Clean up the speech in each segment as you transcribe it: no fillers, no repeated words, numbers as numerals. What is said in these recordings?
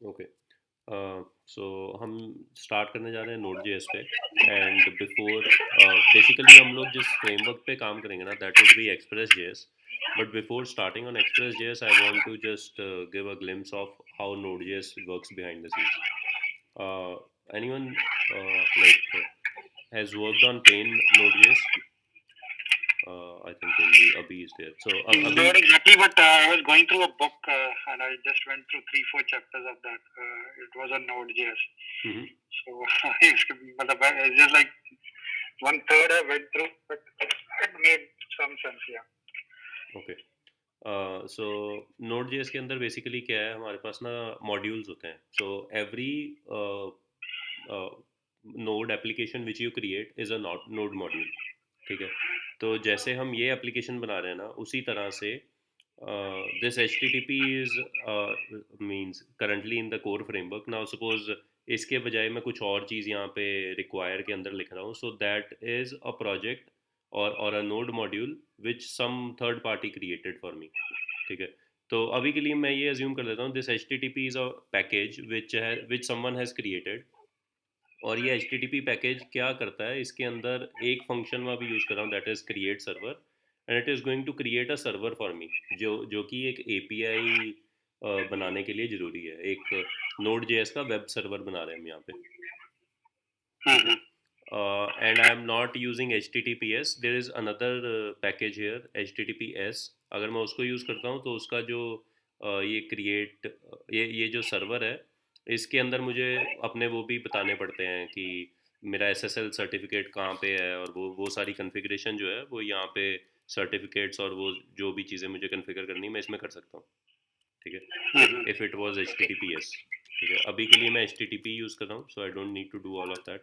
Okay, सो हम start करने जा रहे हैं नोड जेएस पे। एंड बिफोर, बेसिकली हम लोग जिस फ्रेमवर्क पे काम करेंगे ना, that would be Express JS. But before starting on Express JS, I want to just give a glimpse of how Node JS works behind the scenes. Anyone like has worked on plain Node.js? I think only Abhi is there. So Abhi, Not exactly, but I was going through a book and I just went through 3-4 chapters of that. It was on Node.js. mm-hmm. So it's just like 1/3 I went through, but it made some sense, yeah. Okay. So node JS के अंदर basically क्या है, हमारे पास ना modules होते हैं। So every node application which you create is a node module. ठीक है, तो जैसे हम ये एप्लीकेशन बना रहे हैं ना, उसी तरह से this H T T P is means currently in the core framework. Now suppose इसके बजाय मैं कुछ और चीज़ यहाँ पे रिक्वायर के अंदर लिख रहा हूँ, so that is a project और a node module which some third party created for me. ठीक है, तो अभी के लिए मैं ये अज्यूम कर लेता हूँ this H T T P is a package which someone has created. और ये H T T P package क्या करता है, इसके अंदर एक फंक्शन मैं अभी यूज़ कर रहा हूँ, that is create server. And it is going to create a server for me, जो कि एक ए पी आई बनाने के लिए ज़रूरी है। एक नोड जे एस का वेब सर्वर बना रहे हैं हम यहाँ पे। ठीक है, and I am not using HTTPS. There is another package here, HTTPS। अगर मैं उसको यूज़ करता हूँ तो उसका जो ये क्रिएट ये जो सर्वर है, इसके अंदर मुझे अपने वो भी बताने पड़ते हैं कि मेरा SSL सर्टिफिकेट कहाँ पे है, और वो सारी कॉन्फ़िगरेशन जो है वो यहाँ पे सर्टिफिकेट्स और वो जो भी चीज़ें मुझे कॉन्फ़िगर करनी है मैं इसमें कर सकता हूँ। ठीक है, इफ़ इट वाज HTTPS। ठीक है, अभी के लिए मैं HTTP यूज़ कर रहा हूँ, so I don't need to do all of that.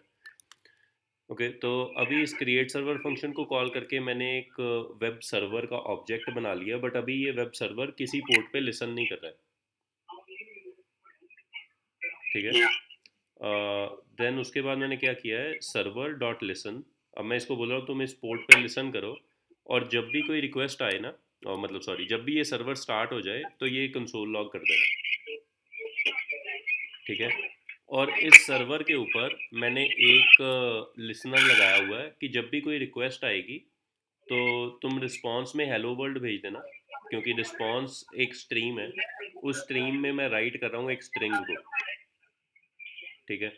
Okay, तो अभी इस क्रिएट सर्वर फंक्शन को कॉल करके मैंने एक वेब सर्वर का ऑब्जेक्ट बना लिया, बट अभी ये वेब सर्वर किसी पोर्ट पे लिसन नहीं कर रहा है। ठीक है, Yeah. देन उसके बाद मैंने क्या किया है, सर्वर डॉट लिसन। अब मैं इसको बोल रहा हूँ तुम इस पोर्ट पे लिसन करो, और जब भी कोई रिक्वेस्ट आए ना, और मतलब सॉरी, जब भी ये सर्वर स्टार्ट हो जाए तो ये कंसोल लॉग कर देना। ठीक है, और इस सर्वर के ऊपर मैंने एक लिसनर लगाया हुआ है कि जब भी कोई रिक्वेस्ट आएगी तो तुम रिस्पॉन्स में हेलो वर्ल्ड भेज देना, क्योंकि रिस्पॉन्स एक स्ट्रीम है। उस स्ट्रीम में मैं राइट कर रहा हूँ एक स्ट्रिंग को। ठीक है,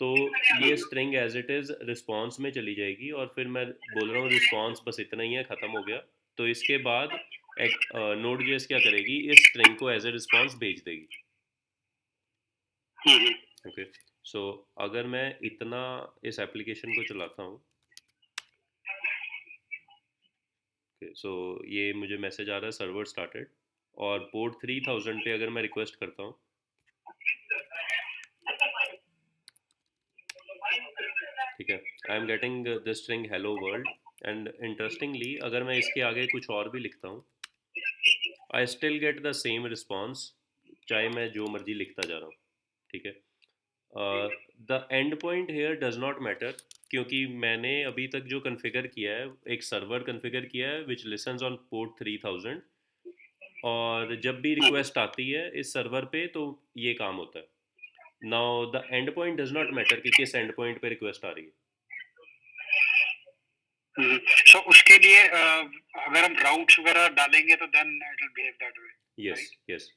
तो ये string as it is response में चली जाएगी, और फिर मैं बोल रहा हूँ रिस्पॉन्स बस इतना ही है, ख़त्म हो गया। तो इसके बाद एक नोड जेएस क्या करेगी, इस स्ट्रिंग को एज ए रिस्पॉन्स भेज देगी। ओके, सो अगर मैं इतना इस एप्लीकेशन को चलाता हूँ, सो ये मुझे मैसेज आ रहा है सर्वर स्टार्टेड, और पोर्ट 3000 पे अगर मैं रिक्वेस्ट करता हूँ, ठीक है, I am getting the string hello world. And interestingly अगर मैं इसके आगे कुछ और भी लिखता हूँ, I still get the same response, चाहे मैं जो मर्जी लिखता जा रहा हूँ। ठीक है, the end point here does not matter, क्योंकि मैंने अभी तक जो कन्फिगर किया है, एक सर्वर कन्फिगर किया है विच लिसन्स ऑन पोर्ट 3000, और जब भी रिक्वेस्ट आती है इस सर्वर पे तो ये काम होता है। Now the end point does not matter कि किस एंड पॉइंट पे रिक्वेस्ट आ रही है। So उसके लिए अगर हम राउट्स वगैरह डालेंगे तो then it will behave that way. Yes Right? Yes,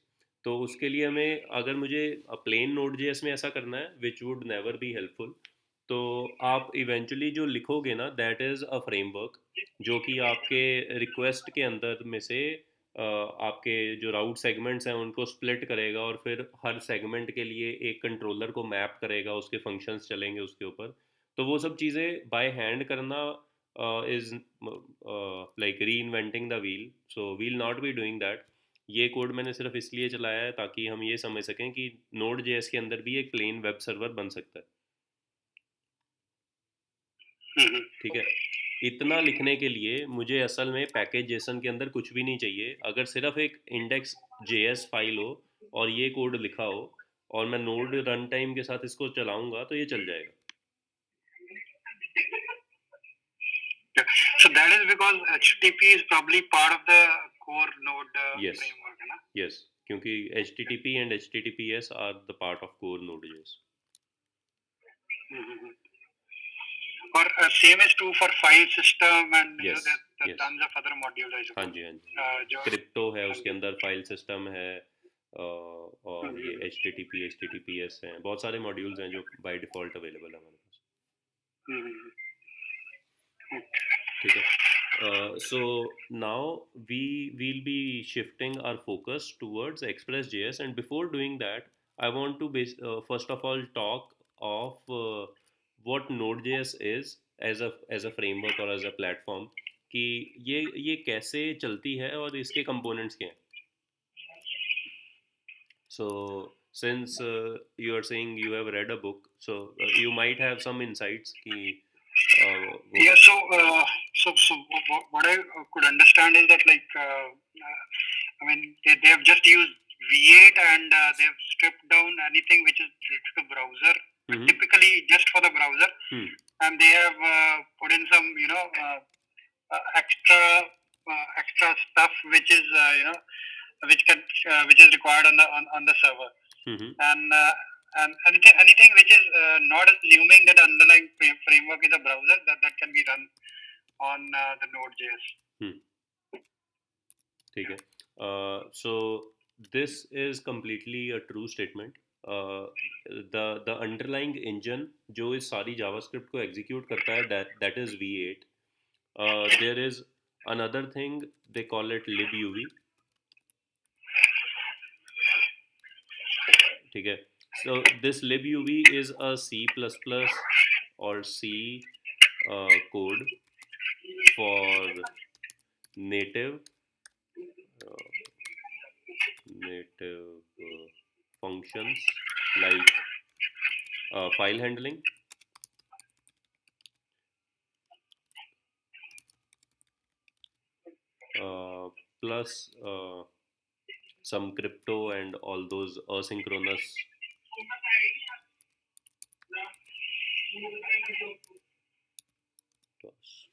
तो उसके लिए हमें, अगर मुझे प्लेन नोड जेएस में ऐसा करना है which would never be helpful, तो आप इवेंचुअली जो लिखोगे ना, दैट इज़ अ फ्रेमवर्क, जो कि आपके रिक्वेस्ट के अंदर में से आपके जो राउट सेगमेंट्स हैं उनको स्प्लिट करेगा, और फिर हर सेगमेंट के लिए एक कंट्रोलर को मैप करेगा, उसके फंक्शंस चलेंगे उसके ऊपर। तो वो सब चीज़ें बाय हैंड करना is like reinventing the wheel, so we'll not be doing that. ये कोड मैंने सिर्फ इसलिए चलाया है ताकि हम ये समझ सकें कि नोड जेएस के अंदर भी एक प्लेन वेब सर्वर बन सकता है। ठीक है, इतना लिखने के लिए मुझे असल में पैकेज जेसन के अंदर कुछ भी नहीं चाहिए। अगर सिर्फ एक इंडेक्स जेएस फाइल हो और ये कोड लिखा हो, और मैं नोड रन टाइम के साथ इसको चलाऊंगा तो ये चल जाएगा। Yeah. So that is because HTTP is probably part of the core node yes framework. yes, क्योंकि HTTP and HTTPS are the part of core Node.js. Mm-hmm. Or same is true for file system and Yes, there yes. tons of other modules I हाँ suppose. जी, हाँ जी. जो crypto है, उसके अंदर file system है, और ये हम्म, HTTP HTTPS हैं, बहुत सारे मॉड्यूल्स हैं जो बाय डिफ़ॉल्ट अवेलेबल है हमारे पास. हम्म, ठीक है. So now we'll be shifting our focus towards Express.js, and before doing that, I want to first of all talk of what Node.js is as a framework or as a platform, कि ये कैसे चलती है और इसके components क्या हैं. So since you are saying you have read a book, so you might have some insights कि वो. yeah, so what I could understand is that like I mean they have just used V8 and they have stripped down anything which is related to browser, Mhm. typically just for the browser, and they have put in some extra stuff which is which is required on the server, Mhm. and anything which is not assuming that underlying framework is a browser that can be run on the Node.js. ठीक है. So this is completely a true statement. The underlying engine जो इस सारी JavaScript को execute करता है, that is V8. There is another thing, they call it libuv. ठीक है. So this libuv is a C++ or C code for native functions like file handling, plus some crypto and all those asynchronous.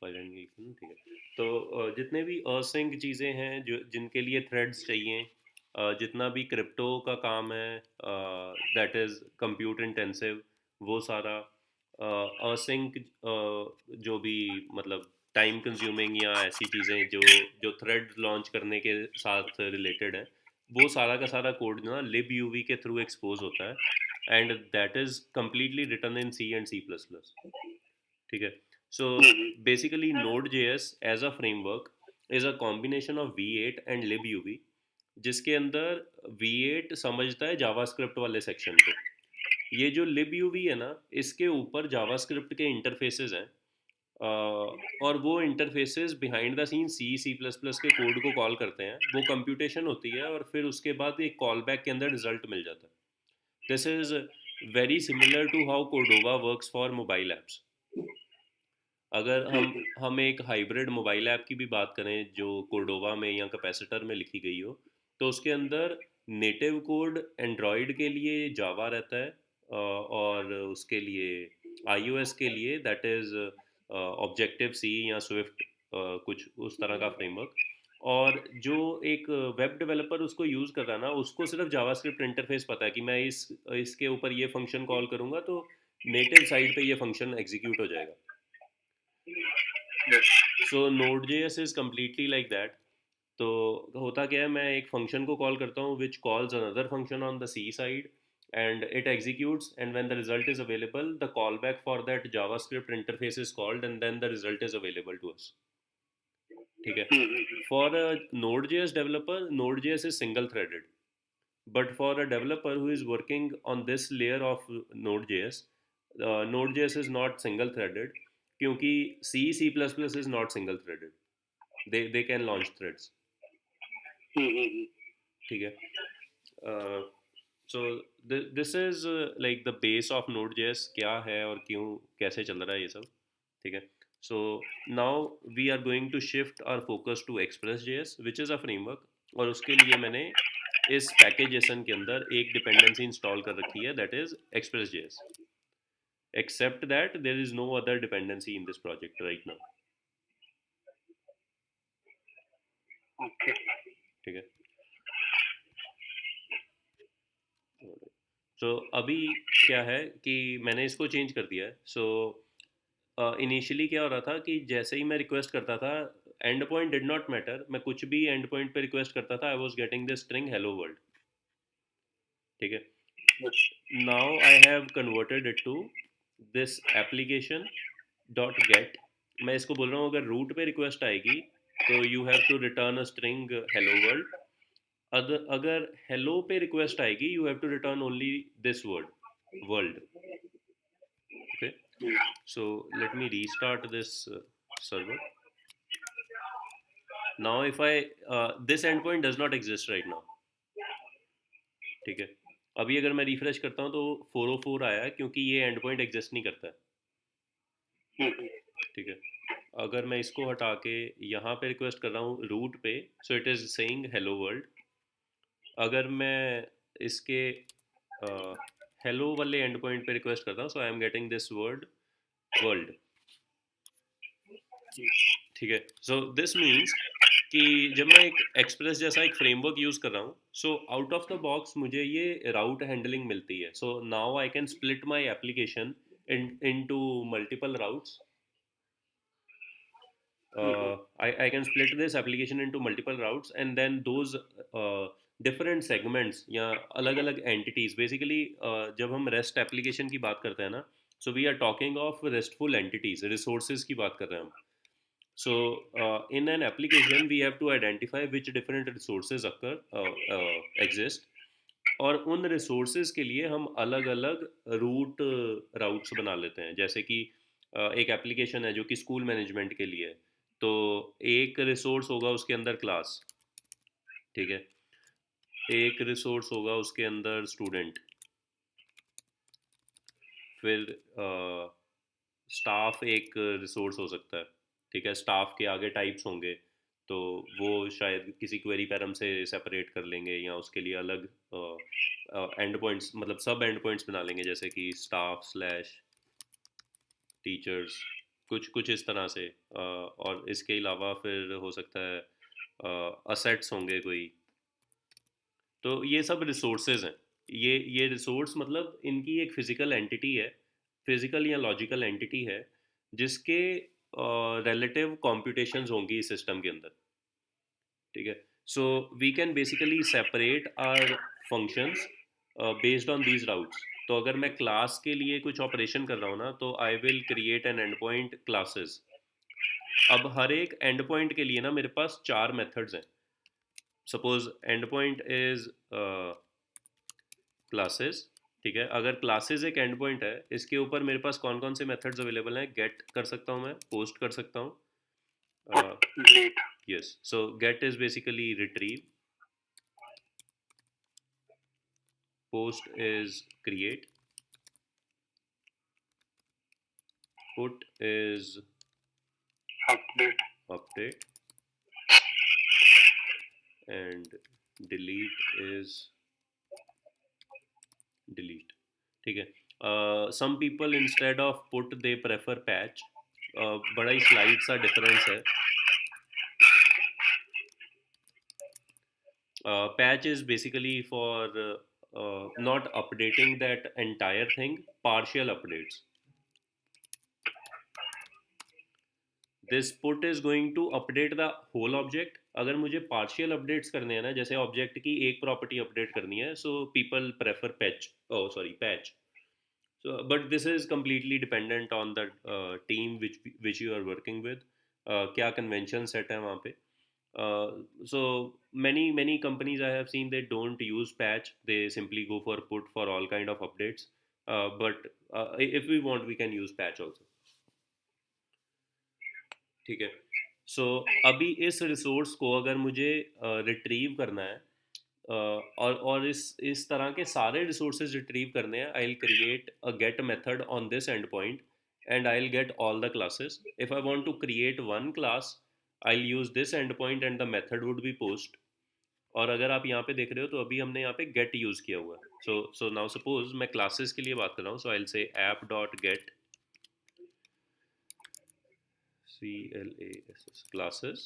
File handling. ठीक है. तो जितने भी असync चीज़ें हैं जो जिनके लिए थ्रेड्स चाहिए, जितना भी क्रिप्टो का काम है, दैट इज़ कंप्यूट इंटेंसिव, वो सारा असync, जो भी मतलब टाइम कंज्यूमिंग या ऐसी चीज़ें जो थ्रेड लॉन्च करने के साथ रिलेटेड है, वो सारा का सारा कोड ना libuv के थ्रू एक्सपोज होता है, and that is completely written in C and C++. ठीक है. So basically Node.js as a framework is a combination of V8 and libuv, जिसके अंदर V8 समझता है जावास्क्रिप्ट वाले सेक्शन को. ये जो libuv है ना, इसके ऊपर जावास्क्रिप्ट के इंटरफेसेस हैं, और वो interfaces behind the scene C++ के कोड को कॉल करते हैं, वो कंप्यूटेशन होती है और फिर उसके बाद एक कॉल बैक के अंदर रिजल्ट मिल जाता है. This is very similar to how Cordova works for mobile apps. अगर हम एक हाइब्रिड मोबाइल ऐप की भी बात करें जो कोर्डोवा में या कैपेसिटर में लिखी गई हो, तो उसके अंदर नेटिव कोड एंड्रॉयड के लिए जावा रहता है, और उसके लिए iOS के लिए दैट इज़ ऑब्जेक्टिव सी या स्विफ्ट, कुछ उस तरह का फ्रेमवर्क. और जो एक वेब डेवलपर उसको यूज़ कर रहा है ना, उसको सिर्फ जावास्क्रिप्ट इंटरफेस पता है कि मैं इसके ऊपर ये फंक्शन कॉल करूँगा तो नेटिव साइड पे ये फंक्शन एग्जीक्यूट हो जाएगा. Yes. So Node.js is completely like that. तो होता क्या है, मैं एक फंक्शन को कॉल करता हूँ which calls another function on the C side, and it executes, and when the result is available the callback for that JavaScript interface is called, and then the result is available to us. ठीक है. For a Node.js developer, Node.js is single threaded, but for a developer who is working on this layer of Node.js, Node.js is not single threaded, क्योंकि C++ is not single threaded. They can launch threads. ठीक है. So this is like the base of Node.js क्या है और क्यों कैसे चल रहा है ये सब. ठीक है. So now we are going to shift our focus to Express.js, which is a framework, और उसके लिए मैंने इस पैकेज.json के अंदर एक डिपेंडेंसी इंस्टॉल कर रखी है, that is Express.js. Except that there is no other dependency in this project right now. Okay. ठीक है. सो अभी क्या है कि मैंने इसको चेंज कर दिया है। सो इनिशियली क्या हो रहा था कि जैसे ही मैं रिक्वेस्ट करता था, endpoint did not matter, मैं कुछ भी एंड पॉइंट पे रिक्वेस्ट करता था, I was getting the string hello world. ठीक है। Yes. Now I have converted it to this application dot get. मैं इसको बोल रहा हूँ अगर रूट पे रिक्वेस्ट आएगी तो you have to return a string hello world. अगर हेलो पे रिक्वेस्ट आएगी you have to return only this word world. Okay. Yeah. So let me restart this server. Now if I this endpoint does not exist right now. ठीक है। अभी अगर मैं refresh करता हूँ तो 404 आया है क्योंकि ये एंड पॉइंट एग्जिस्ट नहीं करता है। Mhm. ठीक है। अगर मैं इसको हटा के यहाँ पे रिक्वेस्ट कर रहा हूँ रूट पे, so it is saying hello world. अगर मैं इसके हेलो वाले एंड पॉइंट पे रिक्वेस्ट करता हूँ, so I am getting this word world. Yes. ठीक है। सो दिस मीन्स कि जब मैं एक एक्सप्रेस जैसा एक फ्रेमवर्क यूज़ कर रहा हूँ, so out of the box मुझे ये राउट हैंडलिंग मिलती है। So now I can split my application into multiple routes. Mhm. I can split this application into multiple routes and then those different segments या अलग अलग entities basically जब हम REST application की बात करते हैं ना, so we are talking of RESTful entities, resources की बात कर रहे हैं हम। So, in an application, we have to identify which different resources exist, और उन resources के लिए हम अलग अलग routes बना लेते हैं। जैसे कि एक application है जो कि स्कूल मैनेजमेंट के लिए है, तो एक रिसोर्स होगा उसके अंदर क्लास। ठीक है। एक रिसोर्स होगा उसके अंदर स्टूडेंट। फिर स्टाफ एक रिसोर्स हो सकता है। ठीक है। स्टाफ के आगे टाइप्स होंगे, तो वो शायद किसी क्वेरी पैरम से सेपरेट कर लेंगे या उसके लिए अलग एंड पॉइंट्स, मतलब सब एंड पॉइंट्स बना लेंगे, जैसे कि स्टाफ स्लैश टीचर्स, कुछ कुछ इस तरह से। और इसके अलावा फिर हो सकता है असेट्स होंगे कोई। तो ये सब रिसोर्सेज हैं। ये रिसोर्स मतलब इनकी एक फिजिकल एंटिटी है, फिजिकल या लॉजिकल एंटिटी है, जिसके रिलेटिव कॉम्प्यूटेशंस होंगी इस सिस्टम के अंदर। ठीक है। So we can basically separate our functions based on these routes. तो अगर मैं क्लास के लिए कुछ ऑपरेशन कर रहा हूँ ना, तो आई will create an and point classes. अब हर एक एंड पॉइंट के लिए ना मेरे पास 4 मेथड्स हैं। Suppose and point is classes. ठीक है। अगर क्लासेस एक एंड पॉइंट है, इसके ऊपर मेरे पास कौन कौन से मेथड्स अवेलेबल हैं? गेट कर सकता हूँ मैं, पोस्ट कर सकता Put हूँ। delete. Yes. So gate is basically retrieve, post is create, put is Update. update, and delete is delete। ठीक है। some people instead of put they prefer patch। बड़ा ही स्लाइड सा डिफरेंस है। Patch is basically for not updating that entire thing, partial updates. This put is going to update the whole object। अगर मुझे partial updates करने हैं ना, जैसे object की एक प्रॉपर्टी अपडेट करनी है, so people prefer patch। So but this is completely dependent on the team which you are working with। क्या convention set है वहाँ पे। So many companies I have seen, they don't use patch, they simply go for put for all kind of updates। But if we want we can use patch also। ठीक है। So अभी इस resource को अगर मुझे retrieve करना है, और इस तरह के सारे रिसोर्सेज रिट्रीव करने हैं, I will create a get method on this endpoint and I will get all the classes. If I want to create one class, I will use this endpoint and the method would be post. और अगर आप यहाँ पे देख रहे हो तो अभी हमने यहाँ पे गेट यूज किया हुआ है। सो नाउ सपोज मैं क्लासेस के लिए बात कर रहा हूँ, so I will say app dot get CLASS classes,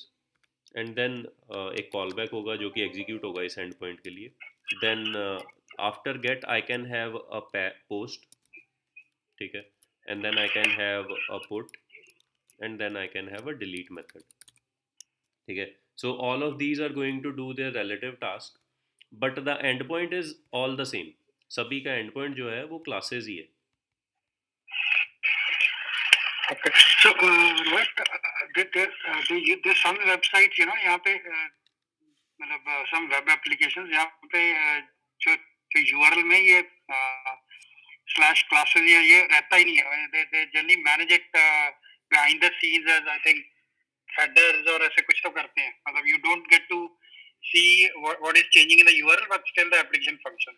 and then एक कॉल बैक होगा जो कि एग्जीक्यूट होगा इस एंड पॉइंट के लिए। Then after get I can have a post, ठीक है, and then I can have a put, and then I can have a delete method, ठीक है. So all of these are going to do their relative task, but the endpoint is all the same. सभी का endpoint जो है वो classes ही है. Okay. So, there's some websites, यहाँ पे मतलब some web applications यहाँ पे जो URL में ये slash classes या ये रहता ही नहीं है. They generally manage it behind the scenes as I think headers और ऐसे कुछ तो करते हैं. मतलब you don't get to see what is changing in the URL, but still the application function.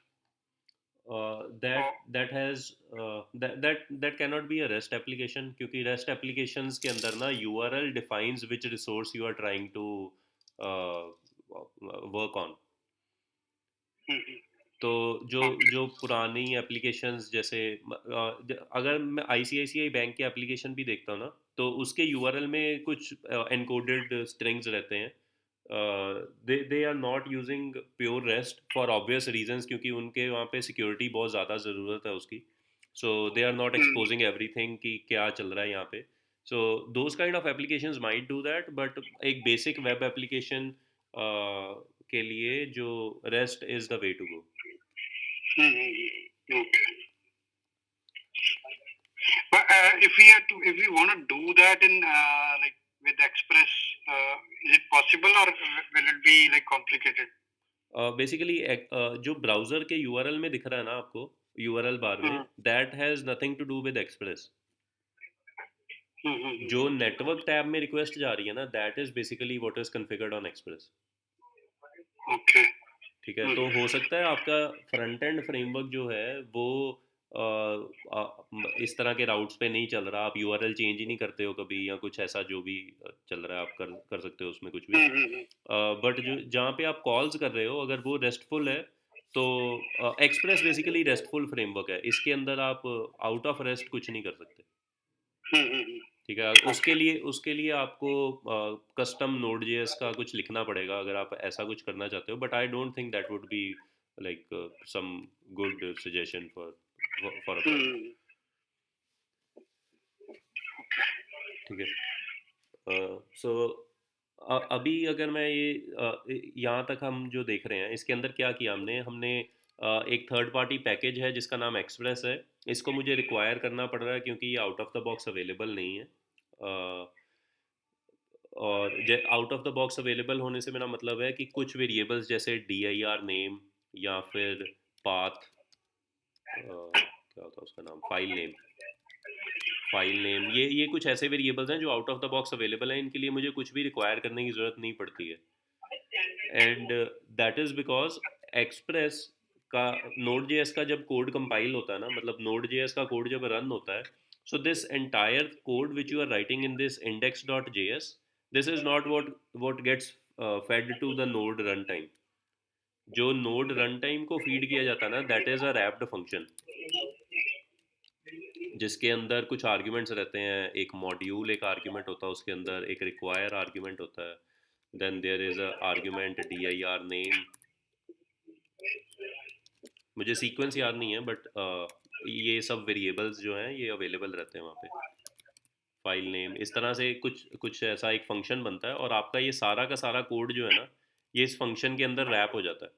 That cannot be a REST application, क्योंकि REST applications के अंदर ना URL defines which resource you are trying to work on. तो जो पुरानी applications जैसे अगर मैं ICICI बैंक की एप्लीकेशन भी देखता हूँ ना, तो उसके URL में कुछ एनकोडेड स्ट्रिंग्स रहते हैं. They are not using pure REST for obvious reasons, क्योंकि उनके वहाँ पे सिक्योरिटी बहुत ज़्यादा ज़रूरत है उसकी. So they are not exposing everything कि क्या चल रहा है यहाँ पे. So those kind of applications might do that, but एक बेसिक वेब एप्लीकेशन के लिए जो rest is the way to go. Okay. But if we want to do that in like with Express, is it possible or will it be like complicated? Basically जो browser के URL में दिख रहा है ना आपको, URL बार में, that has nothing to do with Express. जो नेटवर्क टैब में रिक्वेस्ट जा रही है ना, that is basically what is configured on Express. Okay. ठीक है, तो हो सकता है आपका फ्रंट एंड फ्रेमवर्क जो है वो इस तरह के राउट्स पे नहीं चल रहा, आप URL चेंज ही नहीं करते हो कभी, या कुछ ऐसा जो भी चल रहा है आप कर सकते हो उसमें कुछ भी. बट जो जहाँ पे आप कॉल्स कर रहे हो, अगर वो रेस्टफुल है, तो एक्सप्रेस बेसिकली रेस्टफुल फ्रेमवर्क है. इसके अंदर आप आउट ऑफ रेस्ट कुछ नहीं कर सकते. ठीक है, उसके लिए आपको कस्टम Node.js का कुछ लिखना पड़ेगा अगर आप ऐसा कुछ करना चाहते हो. But I don't think that would be like some good suggestion for a project. ठीक है. सो अभी अगर मैं ये यहाँ तक हम जो देख रहे हैं, इसके अंदर क्या किया हमने एक थर्ड पार्टी पैकेज है जिसका नाम एक्सप्रेस है. इसको मुझे रिक्वायर करना पड़ रहा है क्योंकि ये out of the box available नहीं है. और out of the box available होने से मेरा मतलब है कि कुछ वेरिएबल्स जैसे dir नेम या फिर पाथ, क्या होता है उसका नाम, फाइल नेम, ये कुछ ऐसे वेरिएबल्स हैं जो out of the box available हैं. इनके लिए मुझे कुछ भी रिक्वायर करने की ज़रूरत नहीं पड़ती है. And that is because express का Node.js का जब कोड कंपाइल होता है ना, मतलब Node.js का कोड जब रन होता है, so this entire code which you are writing in this index.js, this is not what gets fed to the node runtime. जो node runtime को फीड किया जाता है ना, that is a wrapped function, जिसके अंदर कुछ आर्ग्यूमेंट्स रहते हैं. एक मॉड्यूल एक आर्ग्यूमेंट होता है, उसके अंदर एक रिक्वायर आर्ग्यूमेंट होता है, then there is a argument dir name. मुझे सीक्वेंस याद नहीं है, बट ये सब वेरिएबल्स जो हैं ये अवेलेबल रहते हैं वहाँ पे. फाइल नेम, इस तरह से कुछ ऐसा एक फंक्शन बनता है, और आपका ये सारा का सारा कोड जो है ना, ये इस फंक्शन के अंदर रैप हो जाता है.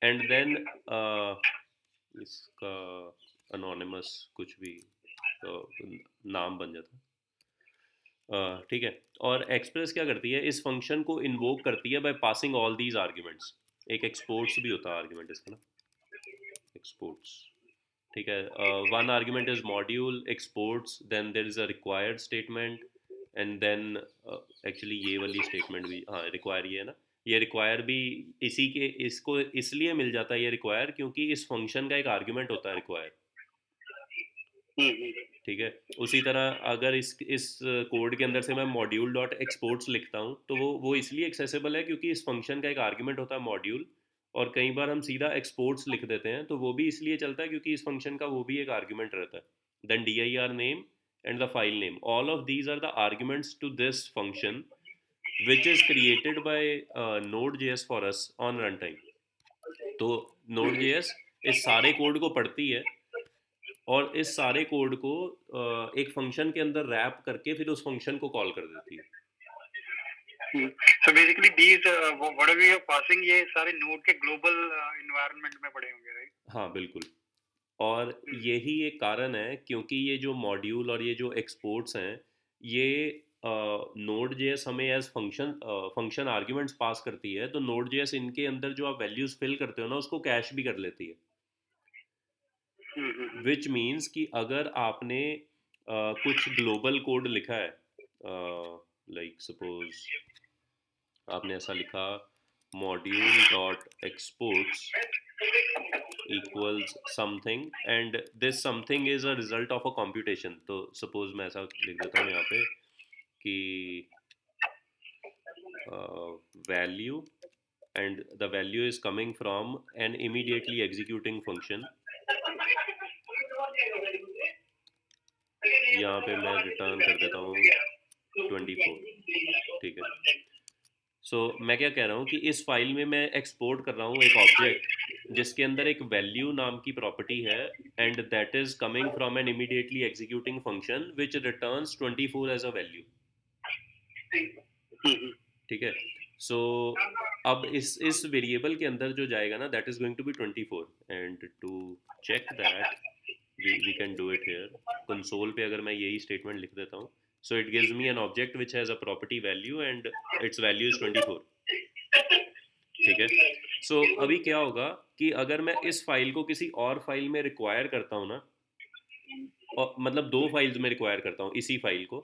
एंड देन इसका अनोनिमस कुछ भी नाम बन जाता है. ठीक है. और एक्सप्रेस क्या करती है, इस फंक्शन को इन्वोक करती है by passing all these arguments. एक एक्सपोर्ट्स भी होता है आर्ग्यूमेंट इसका ना, एक्सपोर्ट्स. ठीक है. One argument is module exports, then there is a required statement, and then actually ये वाली स्टेटमेंट भी, हाँ रिक्वायर ये है ना, ये रिक्वायर भी इसको इसलिए मिल जाता है ये रिक्वायर क्योंकि इस फंक्शन का एक आर्ग्यूमेंट होता है रिक्वायर. ठीक है. उसी तरह अगर इस कोड के अंदर से मैं मॉड्यूल डॉट एक्सपोर्ट्स लिखता हूँ, तो वो इसलिए एक्सेसिबल है क्योंकि इस फंक्शन का एक आर्ग्यूमेंट होता है मॉड्यूल. और कई बार हम सीधा एक्सपोर्ट्स लिख देते हैं, तो वो भी इसलिए चलता है क्योंकि इस फंक्शन का वो भी एक आर्ग्यूमेंट रहता है. Then dir name and the file name, all of these are the arguments to this function which is created by Node.js for us on runtime. तो नोड जेएस इस सारे कोड को पढ़ती है और इस सारे कोड को एक फंक्शन के अंदर रैप करके फिर उस फंक्शन को कॉल कर देती है। So basically these whatever you are passing ये सारे नोड के ग्लोबल एनवायरनमेंट में पड़े होंगे, राइट? हाँ बिल्कुल। और यही एक कारण है क्योंकि ये जो मॉड्यूल और ये जो एक्सपोर्ट्स हैं ये नोड जेएस हमें एज फंक्शन आर्ग्यूमेंट्स पास करती है, तो नोड जेएस इनके अंदर जो आप वैल्यूज फिल करते हो ना उसको कैश भी कर लेती है। विच मीन्स कि अगर आपने कुछ ग्लोबल कोड लिखा है, लाइक सपोज आपने ऐसा लिखा module dot exports equals something and this something is a result of a computation, तो suppose मैं ऐसा लिख देता हूँ यहाँ पे कि value and the value is coming from an immediately executing function, यहाँ पे मैं रिटर्न कर देता हूँ 24, ठीक है। सो मैं क्या कह रहा हूँ कि इस फाइल में मैं एक्सपोर्ट कर रहा हूँ एक ऑब्जेक्ट जिसके अंदर एक वैल्यू नाम की प्रॉपर्टी है and that is coming from an immediately executing function which returns 24 as a value, ठीक है। सो अब इस वेरिएबल के अंदर जो जाएगा ना that is going to be 24 and to check that we can do it here console पे। अगर मैं यही स्टेटमेंट लिख देता हूँ, so it gives me an object which has a property value and its value is 24, ठीक है। so अभी क्या होगा कि अगर मैं इस फाइल को किसी और फाइल में रिक्वायर करता हूँ ना, और मतलब दो फाइल्स में रिक्वायर करता हूँ इसी फाइल को,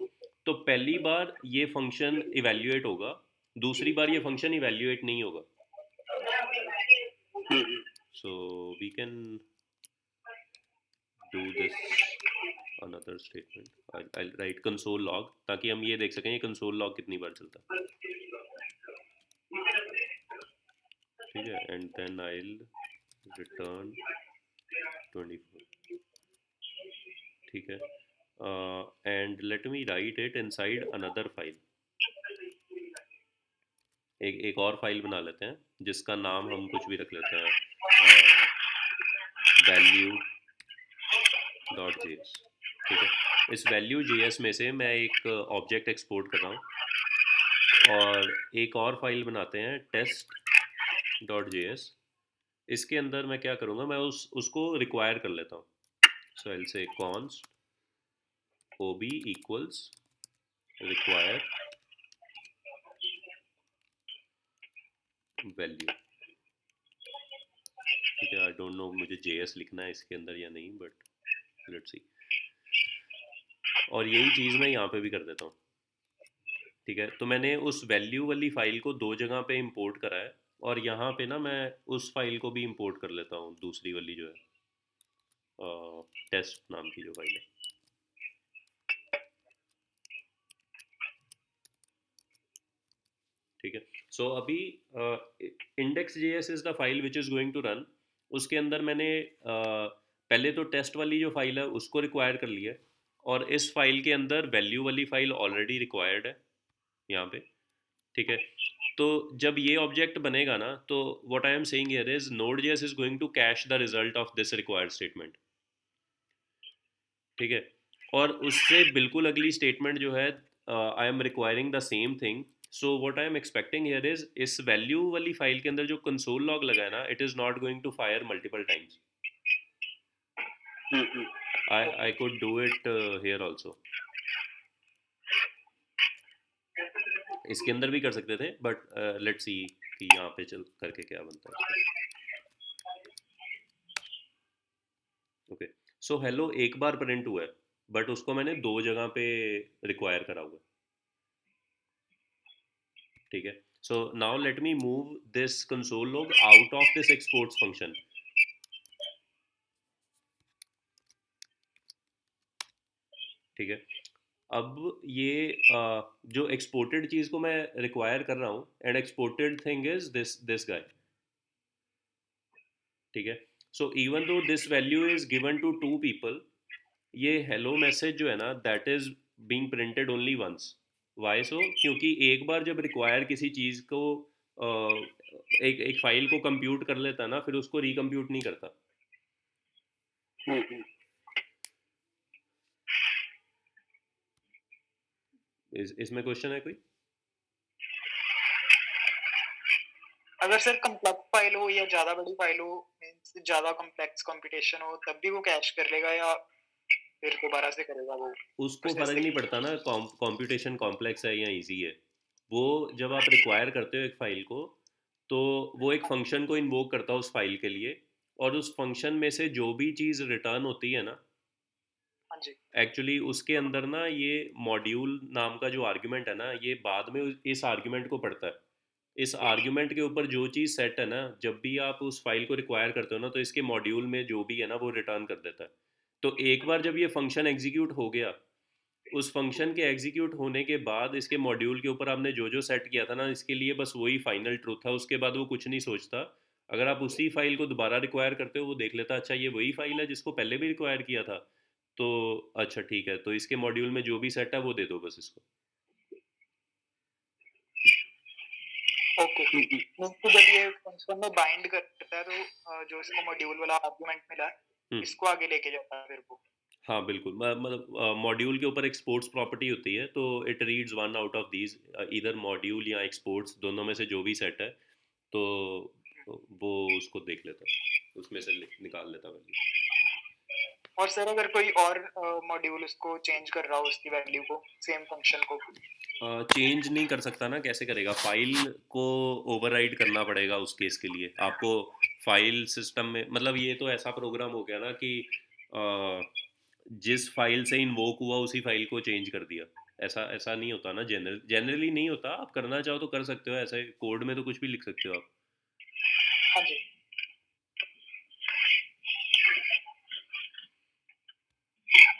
तो पहली बार ये फंक्शन इवेल्युएट होगा, दूसरी बार ये फंक्शन इवेल्युएट नहीं होगा। so we can do this another statement. I'll write console log ताकि हम ये देख सकें ये console log कितनी बार चलता है, ठीक है। and then I'll return 24, ठीक है। and let me write it inside another file, एक और फाइल बना लेते हैं जिसका नाम हम कुछ भी रख लेते हैं value डॉट जेएस, ठीक है। इस वैल्यू जेएस में से मैं एक ऑब्जेक्ट एक्सपोर्ट कर रहा हूँ और एक और फाइल बनाते हैं टेस्ट डॉट जेएस। इसके अंदर मैं क्या करूँगा, मैं उसको रिक्वायर कर लेता हूँ। So I will say const ob equals require value, ठीक है। आई डोंट नो मुझे जेएस लिखना है इसके अंदर या नहीं, बट लेट्स सी। और यही चीज़ मैं यहाँ पे भी कर देता हूँ, ठीक है। तो मैंने उस वैल्यू वाली फाइल को दो जगह पे इंपोर्ट करा है और यहाँ पे ना मैं उस फाइल को भी इंपोर्ट कर लेता हूँ, दूसरी वाली जो है टेस्ट नाम की जो फाइल है, ठीक है। सो अभी index JS is the file which is going to run. उसके अंदर मैंने पहले तो टेस्ट वाली जो फाइल है उसको रिक्वायर कर लिया और इस फाइल के अंदर वैल्यू वाली फाइल ऑलरेडी रिक्वायर्ड है यहाँ पे, ठीक है। तो जब ये ऑब्जेक्ट बनेगा ना तो what I am saying here is Node.js is going to cache the result of this required statement, ठीक है। और उससे बिल्कुल अगली स्टेटमेंट जो है I am requiring the same thing. So what I am expecting here is इस value वाली फाइल के अंदर जो कंसोल लॉग लगा है ना it is not going to fire multiple times. I could do it here also, इसके अंदर भी कर सकते थे बट लेट्स सी कि यहाँ पे चल करके क्या बनता है। ओके, सो हेलो एक बार प्रिंट हुआ है बट उसको मैंने दो जगह पे रिक्वायर करा हुआ है, ठीक है। So now let me move this console log out of this exports function, ठीक है। अब ये जो एक्सपोर्टेड चीज़ को मैं रिक्वायर कर रहा हूँ and exported thing is this guy, ठीक है। So even though this value is given to two people, ये हेलो मैसेज जो है ना that is being printed only once. Why so? क्योंकि एक बार जब रिक्वायर किसी चीज़ को एक एक फाइल को कंप्यूट कर लेता ना, फिर उसको रिकम्प्यूट नहीं करता। इसमें क्वेश्चन है कोई? अगर सर कॉम्प्लेक्स फाइल हो या ज़्यादा बड़ी फाइल हो, मीन्स ज़्यादा कॉम्प्लेक्स कंप्यूटेशन हो, तब भी वो कैश कर लेगा या फिर दोबारा से करेगा वो उसको प्रोसेस फ़र्क नहीं देखिए? पड़ता ना कंप्यूटेशन कॉम्प्लेक्स है या इजी है। वो जब आप रिक्वायर करते हो एक फ़ाइल को, तो वो एक फ़ंक्शन को इन्वोक करता है उस फ़ाइल के लिए, और उस फ़ंक्शन में से जो भी चीज़ रिटर्न होती है ना, हाँ जी, एक्चुअली उसके अंदर ना ये मॉड्यूल नाम का जो आर्ग्यूमेंट है ना, ये बाद में इस आर्ग्यूमेंट को पढ़ता है। इस आर्ग्यूमेंट के ऊपर जो चीज़ सेट है ना, जब भी आप उस फाइल को रिक्वायर करते हो ना, तो इसके मॉड्यूल में जो भी है ना वो रिटर्न कर देता है। तो एक बार जब ये फंक्शन एग्जीक्यूट हो गया, उस फंक्शन के एग्जीक्यूट होने के बाद इसके मॉड्यूल के ऊपर आपने जो जो सेट किया था ना, इसके लिए बस वही फाइनल ट्रूथ था। उसके बाद वो कुछ नहीं सोचता। अगर आप उसी फाइल को दोबारा रिक्वायर करते हो, वो देख लेता अच्छा ये वही फाइल है जिसको पहले भी रिक्वायर किया था। तो अच्छा ठीक है, तो इसके मॉड्यूल में जो भी सेट है वो दे दो बस इसको। ओके। मीन्स तो जब ये फंक्शन में बाइंड करता है तो जो इसको मॉड्यूल वाला आर्गुमेंट मिला है, हम्म। इसको आगे लेके जाता है फिर वो। हाँ बिल्कुल, मतलब मॉड्यूल के ऊपर एक्सपोर्ट्स प्रॉपर्टी होती है, तो it reads one out of these, इधर मॉड्यूल या एक्सपोर्ट्स, दोनों में से जो भी सेट है, तो वो उसको देख लेता है, उसमें से निकाल लेता है वैल्यू। और सर अगर कोई और मॉड्यूल उसको चेंज कर रहा हो उसकी वैल्यू को, सेम फंक्शन को, चेंज नहीं कर सकता ना, कैसे करेगा? फाइल को ओवरराइड करना पड़ेगा उस केस के लिए आपको। फाइल सिस्टम में मतलब ये तो ऐसा प्रोग्राम हो गया ना कि जिस फाइल से इन्वोक हुआ उसी फाइल को चेंज कर दिया। ऐसा ऐसा नहीं होता ना, जनरली नहीं होता। आप करना चाहो तो कर सकते हो, ऐसे कोड में तो कुछ भी लिख सकते हो आप। हाँ जी,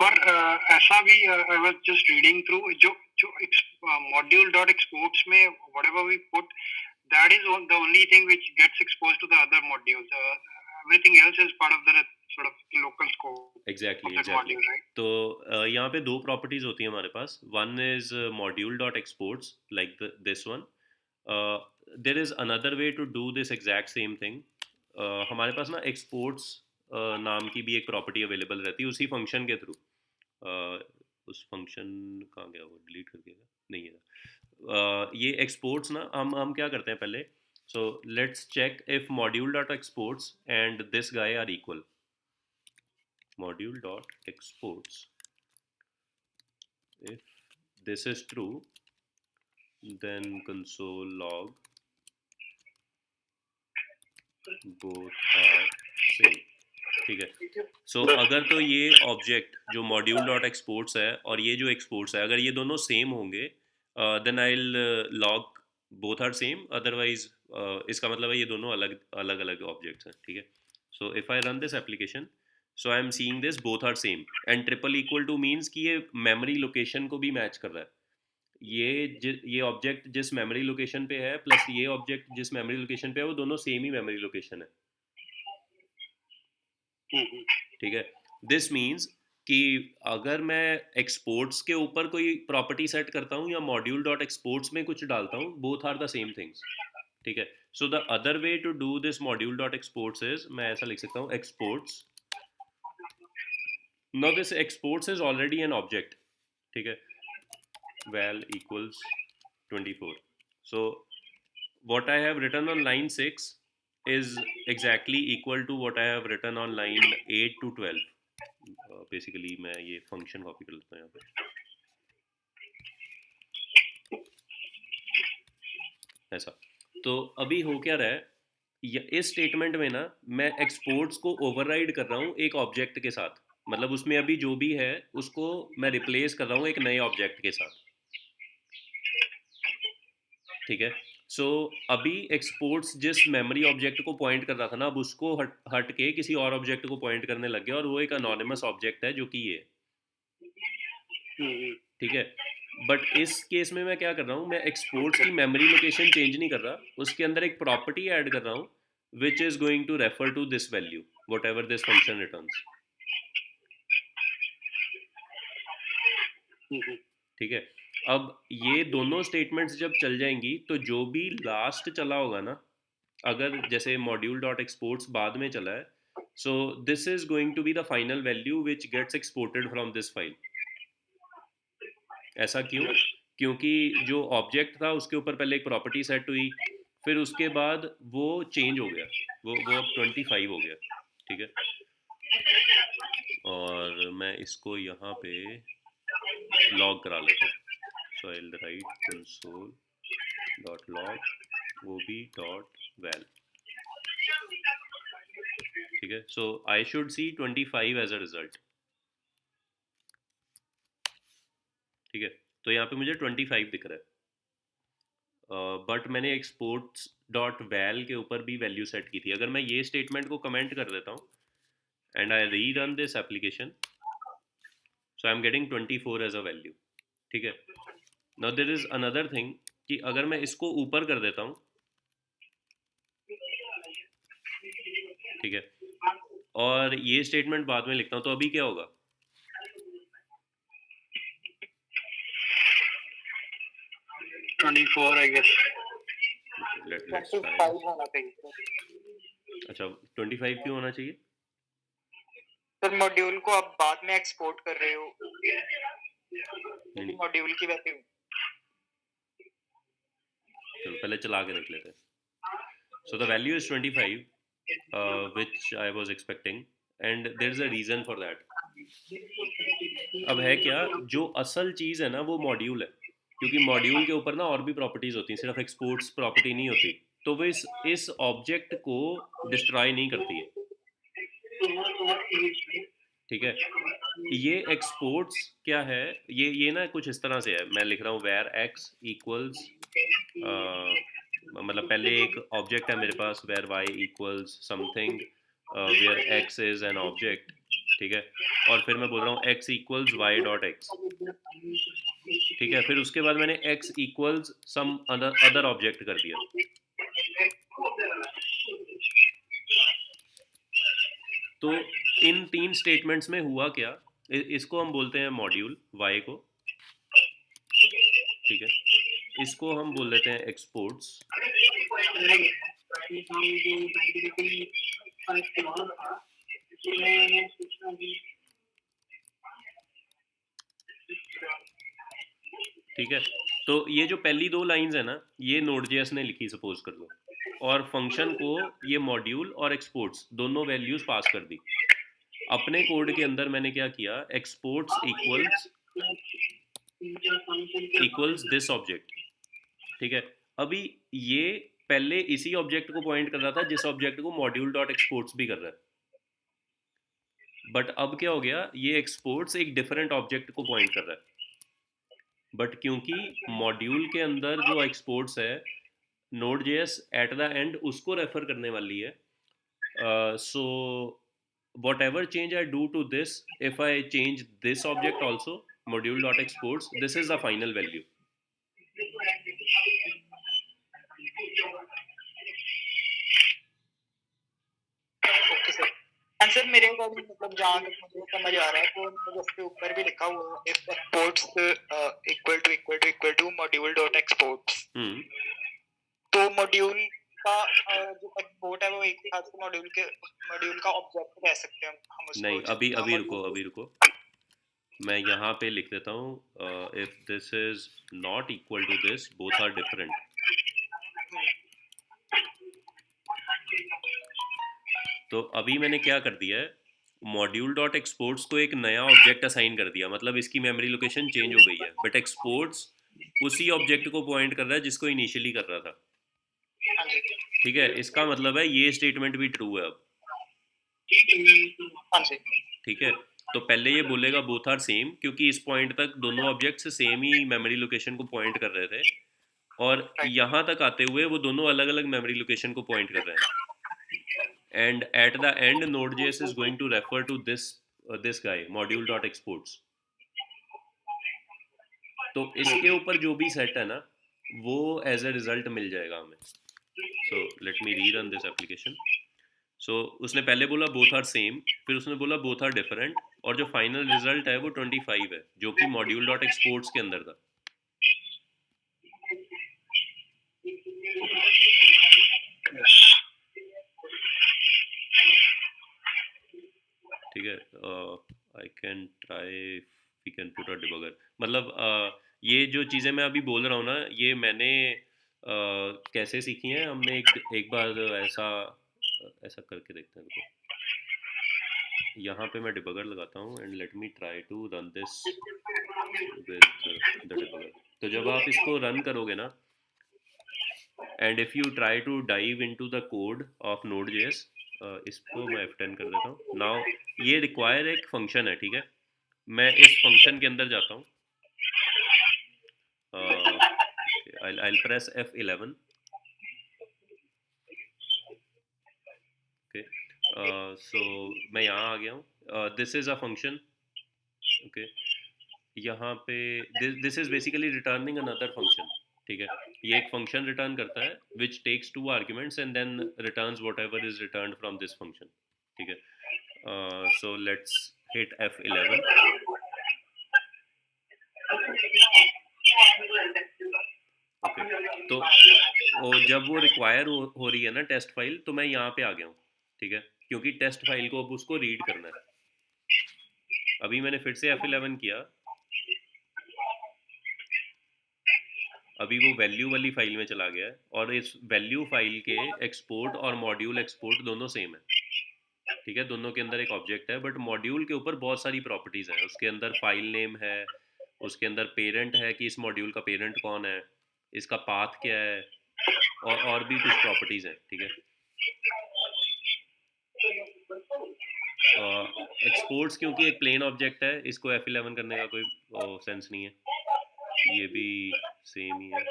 और ऐसा भी I was just reading through जो जो मॉड्यूल डॉट एक्सपोर्ट्स में whatever we put, that is the only thing which gets exposed to the other modules. Everything else is part of the sort of local scope exactly of that exactly. module, right? तो यहाँ पे दो properties होती हैं हमारे पास। One is module dot exports like this one. There is another way to do this exact same thing. हमारे पास ना एक्सपोर्ट्स नाम की भी एक प्रॉपर्टी अवेलेबल रहती है उसी फंक्शन के थ्रू। उस फंक्शन कहाँ गया, वो डिलीट कर दिया नहीं है। ये एक्सपोर्ट्स ना, हम क्या करते हैं पहले। So let's check if module dot exports and this guy are equal. Module dot exports, if this is true, then console log both are same। ठीक है। सो अगर तो ये ऑब्जेक्ट जो मॉड्यूल डॉट एक्सपोर्ट्स है और ये जो एक्सपोर्ट्स है, अगर ये दोनों सेम होंगे, then I log both are same. Otherwise इसका मतलब है ये दोनों अलग अलग अलग ऑब्जेक्ट्स हैं। ठीक है। So if I run this application, so I am seeing this both are same, and triple equal to means कि ये मेमोरी लोकेशन को भी मैच कर रहा है। ये ऑब्जेक्ट जिस मेमोरी लोकेशन पे है प्लस ये ऑब्जेक्ट जिस मेमोरी लोकेशन पे है, वो दोनों सेम ही मेमोरी लोकेशन है। ठीक है। दिस मीन्स कि अगर मैं एक्सपोर्ट्स के ऊपर कोई प्रॉपर्टी सेट करता हूँ या मॉड्यूल डॉट एक्सपोर्ट्स में कुछ डालता हूँ, both are the same things. ठीक है। So the other way to do this module dot exports is, मैं ऐसा लिख सकता हूँ exports. Now this exports is already an object. ठीक है। val equals 24। so what I have written on line 6 is exactly equal to what I have written on line 8 to 12। Basically मैं ये function copy कर लेता हूँ यहाँ पे, ऐसा। तो अभी हो क्या रहा है, इस स्टेटमेंट में ना मैं एक्सपोर्ट्स को ओवरराइड कर रहा हूँ एक ऑब्जेक्ट के साथ। मतलब उसमें अभी जो भी है उसको मैं रिप्लेस कर रहा हूँ एक नए ऑब्जेक्ट के साथ। ठीक है। सो अभी एक्सपोर्ट्स जिस मेमोरी ऑब्जेक्ट को पॉइंट कर रहा था ना, अब उसको हट के किसी और ऑब्जेक्ट को पॉइंट करने लग गया, और वो एक अनोनिमस ऑब्जेक्ट है जो कि ये। ठीक है। बट इस केस में मैं क्या कर रहा हूँ, मैं एक्सपोर्ट्स की मेमोरी लोकेशन चेंज नहीं कर रहा, उसके अंदर एक प्रॉपर्टी ऐड कर रहा हूँ which is going to refer to this value whatever this function returns. ठीक है। अब ये दोनों स्टेटमेंट्स जब चल जाएंगी तो जो भी लास्ट चला होगा ना, अगर जैसे मॉड्यूल डॉट एक्सपोर्ट्स बाद में चला है, so this is going to be the final value which gets exported from this file. ऐसा क्यों? क्योंकि जो ऑब्जेक्ट था उसके ऊपर पहले एक प्रॉपर्टी सेट हुई, फिर उसके बाद वो चेंज हो गया, वो अब 25 हो गया। ठीक है, और मैं इसको यहाँ पे लॉग करा लेता हूँ। So I will write console dot log वो भी डॉट वैल। ठीक है, so I should see 25 as a result. ठीक है, तो यहाँ पे मुझे 25 दिख रहा है, बट मैंने एक्सपोर्ट्स डॉट वैल के ऊपर भी वैल्यू सेट की थी। अगर मैं ये स्टेटमेंट को कमेंट कर देता हूँ and I rerun this application, so I am getting 24 as a value. ठीक है, now there is another thing कि अगर मैं इसको ऊपर कर देता हूँ, ठीक है, और ये स्टेटमेंट बाद में लिखता हूँ, तो अभी क्या होगा? 24 आई गेस। Let's 25 try. होना चाहिए अच्छा, 25 क्यों होना चाहिए? सर। मॉड्यूल को आप बाद में एक्सपोर्ट कर रहे हो, नहीं, मॉड्यूल की वैल्यू। चलो पहले चला के देख लेते हैं। So the value is 25 which I was expecting and there is a reason for that। अब है क्या, जो असल चीज़ है ना वो मॉड्यूल है, क्योंकि मॉड्यूल के ऊपर ना और भी प्रॉपर्टीज़ होती हैं, सिर्फ एक्सपोर्ट्स प्रॉपर्टी नहीं होती, तो वो इस ऑब्जेक्ट को डिस्ट्रॉय नहीं करती है। ठीक है, ये एक्सपोर्ट्स क्या है, ये ना कुछ इस तरह से है, मैं लिख रहा हूँ वेर एक्स इक्वल्स, मतलब पहले एक ऑब्जेक्ट है मेरे पास where Y equals something where X is an object. ठीक है, और फिर मैं बोल रहा हूँ X equals Y dot X. ठीक है, फिर उसके बाद मैंने X equals some other object कर दिया। तो इन 3 स्टेटमेंट्स में हुआ क्या, इसको हम बोलते हैं मॉड्यूल वाई को। ठीक है, इसको हम बोल देते हैं एक्सपोर्ट्स। ठीक है, तो ये जो पहली 2 लाइंस है ना, ये Node.js ने लिखी सपोज कर लो, और फंक्शन को ये मॉड्यूल और एक्सपोर्ट्स दोनों वैल्यूज पास कर दी। अपने कोड के अंदर मैंने क्या किया, एक्सपोर्ट्स इक्वल्स दिस ऑब्जेक्ट। ठीक है, अभी ये पहले इसी ऑब्जेक्ट को पॉइंट कर रहा था जिस ऑब्जेक्ट को मॉड्यूल डॉट एक्सपोर्ट्स भी कर रहा है, बट अब क्या हो गया, ये एक्सपोर्ट्स एक डिफरेंट ऑब्जेक्ट को पॉइंट कर रहा है। बट क्योंकि मॉड्यूल के अंदर जो एक्सपोर्ट्स है Node.js एट द एंड उसको रेफर करने वाली है, सो whatever change I do to this, if I change this object also module dot exports, this is the final value। Okay sir. Answer मेरे अकॉर्डिंग मतलब जहाँ तक मुझे समझ आ रहा है, तो मतलब उसके ऊपर भी लिखा हुआ है if exports equal to module dot exports. तो मॉड्यूल का जो एक्सपोर्ट है वो एक खास मॉड्यूल का ऑब्जेक्ट कह सकते हैं हम उसको। नहीं, अभी रुको, मैं यहाँ पे लिख देता हूँ, if this is not equal to this, both are different. तो अभी मैंने क्या कर दिया है, मॉड्यूल डॉट एक्सपोर्ट्स को एक नया ऑब्जेक्ट असाइन कर दिया, मतलब इसकी मेमोरी लोकेशन चेंज हो गई है, बट एक्सपोर्ट्स उसी ऑब्जेक्ट को पॉइंट कर रहा है जिसको इनिशियली कर रहा था। ठीक है, इसका मतलब है ये स्टेटमेंट भी ट्रू है अब। ठीक है, तो पहले ये बोलेगा बोथ आर सेम, क्योंकि इस पॉइंट तक दोनों ऑब्जेक्ट्स सेम ही मेमोरी लोकेशन को पॉइंट कर रहे थे, और यहाँ तक आते हुए वो दोनों अलग अलग मेमोरी लोकेशन को पॉइंट कर रहे हैं। And at the end Node.js is going to refer to this guy module dot exports। तो इसके ऊपर जो भी सेट है ना वो एज ए रिजल्ट मिल जाएगा हमें। So let me rerun this application. So उसने पहले बोला बोथ आर सेम, फिर उसने बोला बोथ आर डिफरेंट, और जो फाइनल रिजल्ट है वो 25 है, जो कि मॉड्यूल डॉट एक्सपोर्ट्स के अंदर था। ठीक है, I can try we can put a debugger, मतलब ये जो चीज़ें मैं अभी बोल रहा हूँ ना, ये मैंने कैसे सीखी हैं, हमने एक बार ऐसा ऐसा करके देखते हैं, देखो यहाँ पे मैं डिबगर लगाता हूँ and let me try to run this with the debugger. तो जब आप इसको रन करोगे ना, and if you try to dive into the code of Node.js, इसको मैं F10 कर देता हूँ नाउ। ये रिक्वायर एक फंक्शन है, ठीक है, मैं इस फंक्शन के अंदर जाता हूँ, I'll press F11, ओके, सो मैं यहाँ आ गया हूँ, this is a function, okay, यहाँ पे this is basically returning another function, ठीक है, ये एक फंक्शन रिटर्न करता है which takes 2 arguments and then returns whatever is returned from this function, ठीक है, so let's hit F11, okay, तो जब वो रिक्वायर हो रही है ना टेस्ट फाइल, तो मैं यहाँ पे आ गया हूँ, ठीक है, क्योंकि टेस्ट फाइल को अब उसको रीड करना है। अभी मैंने फिर से F11 किया, अभी वो वैल्यू वाली फाइल में चला गया है, और इस वैल्यू फाइल के एक्सपोर्ट और मॉड्यूल एक्सपोर्ट दोनों सेम है, ठीक है, दोनों के अंदर एक ऑब्जेक्ट है, बट मॉड्यूल के ऊपर बहुत सारी प्रॉपर्टीज़ हैं, उसके अंदर फाइल नेम है, उसके अंदर पेरेंट है कि इस मॉड्यूल का पेरेंट कौन है, इसका पाथ क्या है, और भी कुछ प्रॉपर्टीज़ हैं, ठीक है। एक्सपोर्ट्स क्योंकि एक प्लेन ऑब्जेक्ट है, इसको F11 करने का कोई सेंस नहीं है, ये भी सेम ही है,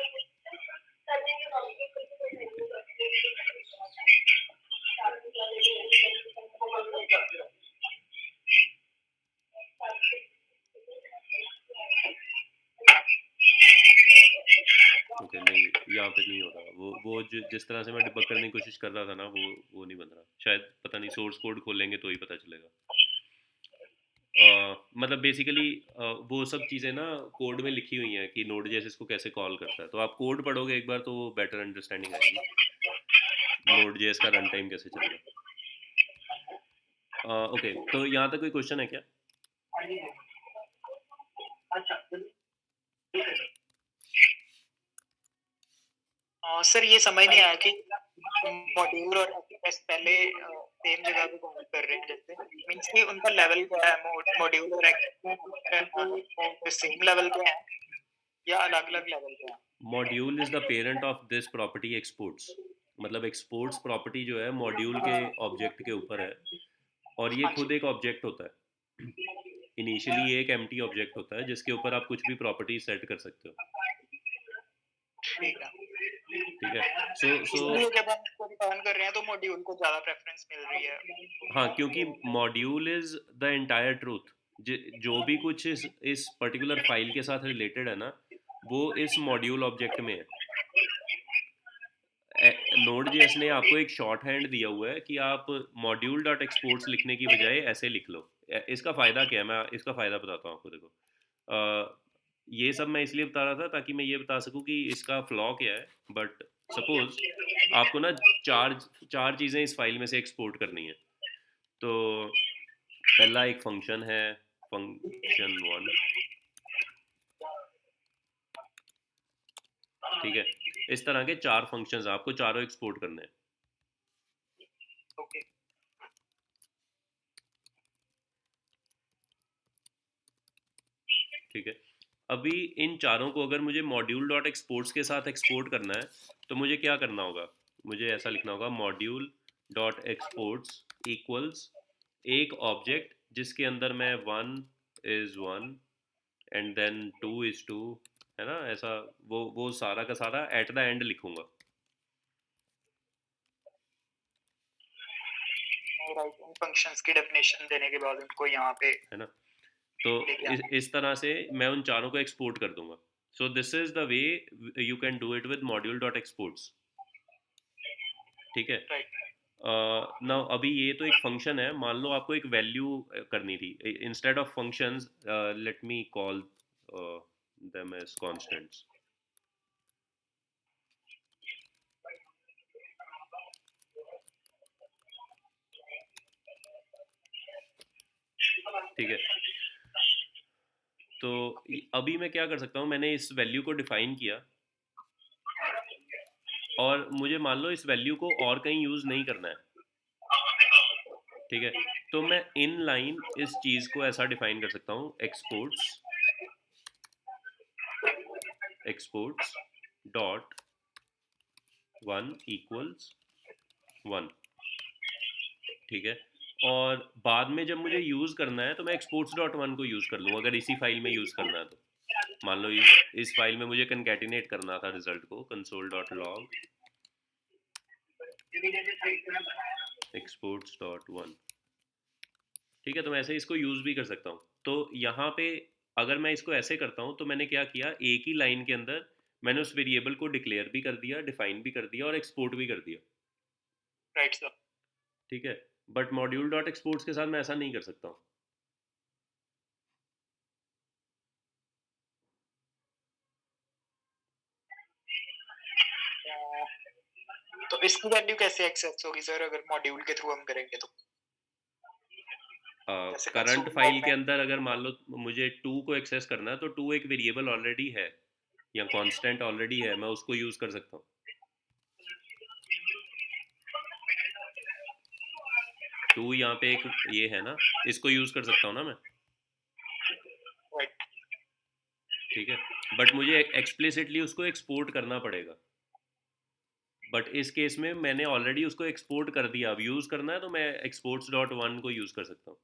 ओके, नहीं यहाँ पे नहीं हो रहा, वो जिस तरह से मैं डिबग करने की कोशिश कर रहा था ना, वो नहीं बन रहा, शायद पता नहीं, सोर्स कोड खोलेंगे तो ही पता चलेगा। मतलब बेसिकली वो सब चीज़ें ना कोड में लिखी हुई हैं कि Node.js इसको कैसे कॉल करता है, तो आप कोड पढ़ोगे एक बार तो वो बेटर अंडरस्टैंडिंग आएगी Node.js का रन टाइम कैसे चलेगा। ओके, तो यहाँ तक कोई क्वेश्चन है क्या? सर ये समझ नहीं आया कि मॉड्यूल और एक्सप्रेस पहले सेम जगह पे कॉल कर रहे हैं, जैसे मींस कि उनका लेवल क्या है, मॉड्यूल और एक्सप्रेस सेम लेवल पे है या अलग-अलग लेवल पे है? Module is the parent of this property exports, मतलब एक्सपोर्ट्स प्रॉपर्टी जो है मॉड्यूल के ऑब्जेक्ट के ऊपर है, और ये खुद एक ऑब्जेक्ट होता है, इनिशियली एक एम्प्टी ऑब्जेक्ट होता है जिसके ऊपर आप कुछ भी प्रॉपर्टी सेट कर सकते हो, ठीक है, ठीक है, सो इसलिए जब हम इसको रिटर्न कर रहे हैं तो मॉड्यूल को ज़्यादा प्रेफरेंस मिल रही है। हाँ, क्योंकि module is the entire truth, जो भी कुछ इस पर्टिकुलर फाइल के साथ रिलेटेड है ना, वो इस मॉड्यूल ऑब्जेक्ट में है। Node.js ने आपको एक शॉर्ट हैंड दिया हुआ है कि आप मॉड्यूल डॉट एक्सपोर्ट्स लिखने की बजाय ऐसे लिख लो। इसका फ़ायदा क्या है, मैं इसका फ़ायदा बताता हूँ आपको, देखो ये सब मैं इसलिए बता रहा था ताकि मैं ये बता सकूँ कि इसका फ्लॉ क्या है, बट सपोज आपको ना चार चीज़ें इस फाइल में से एक्सपोर्ट करनी है, तो पहला एक फंक्शन है, फंक्शन 1, ठीक है, इस तरह के 4 फंक्शंस आपको चारों एक्सपोर्ट करने हैं, ओके, ठीक है। अभी इन चारों को अगर मुझे मॉड्यूल डॉट एक्सपोर्ट्स के साथ एक्सपोर्ट करना है, तो मुझे क्या करना होगा, मुझे ऐसा लिखना होगा मॉड्यूल डॉट एक्सपोर्ट्स इक्वल्स एक ऑब्जेक्ट जिसके अंदर मैं 1 इज़ 1 एंड देन 2 इज़ 2, है ना, ऐसा वो सारा का सारा एट द एंड लिखूंगा, राइट, फंक्शंस की डेफिनेशन देने के बाद उनको यहाँ पे है ना, तो इस तरह से मैं उन चारों को एक्सपोर्ट कर दूंगा। सो this is the way you can do it with module dot exports, ठीक है। नाउ अभी ये तो एक फंक्शन है, मान लो आपको एक वैल्यू करनी थी, instead of functions let me call them as constants, ठीक है। तो अभी मैं क्या कर सकता हूँ, मैंने इस वैल्यू को डिफाइन किया और मुझे मान लो इस वैल्यू को और कहीं यूज़ नहीं करना है, ठीक है। तो मैं इन लाइन इस चीज़ को ऐसा डिफाइन कर सकता हूँ, एक्सपोर्ट्स डॉट 1 इक्वल्स 1, ठीक है। और बाद में जब मुझे यूज़ करना है तो मैं एक्सपोर्ट्स डॉट 1 को यूज़ कर लूँ, अगर इसी फाइल में यूज़ करना है तो। मान लो इस फाइल में मुझे कंकैटिनेट करना था रिजल्ट को, console dot log exports dot 1, ठीक है। तो मैं ऐसे इसको यूज़ भी कर सकता हूँ। तो यहाँ पे अगर मैं इसको ऐसे करता हूँ तो मैंने क्या किया, एक ही लाइन के अंदर मैंने उस वेरिएबल को डिक्लेयर भी कर दिया, डिफाइन भी कर दिया और एक्सपोर्ट भी कर दिया, राइट सर। ठीक है। बट मॉड्यूल डॉट एक्सपोर्ट्स के साथ मैं ऐसा नहीं कर सकता हूँ। तो इसकी वैल्यू कैसे एक्सेस होगी सर अगर मॉड्यूल के थ्रू हम करेंगे तो? जैसे करंट console फाइल log के में। अंदर अगर मान लो मुझे 2 को एक्सेस करना है तो 2 एक वेरिएबल ऑलरेडी है या कांस्टेंट ऑलरेडी है, मैं उसको यूज़ कर सकता हूँ। 2 यहाँ पे एक ये है ना, इसको यूज़ कर सकता हूँ ना मैं, राइट। ठीक है। बट मुझे एक्सप्लिसिटली उसको एक्सपोर्ट करना पड़ेगा। बट इस केस में मैंने ऑलरेडी उसको एक्सपोर्ट कर दिया, अब यूज़ करना है तो मैं एक्सपोर्ट्स डॉट 1 को यूज़ कर सकता हूँ।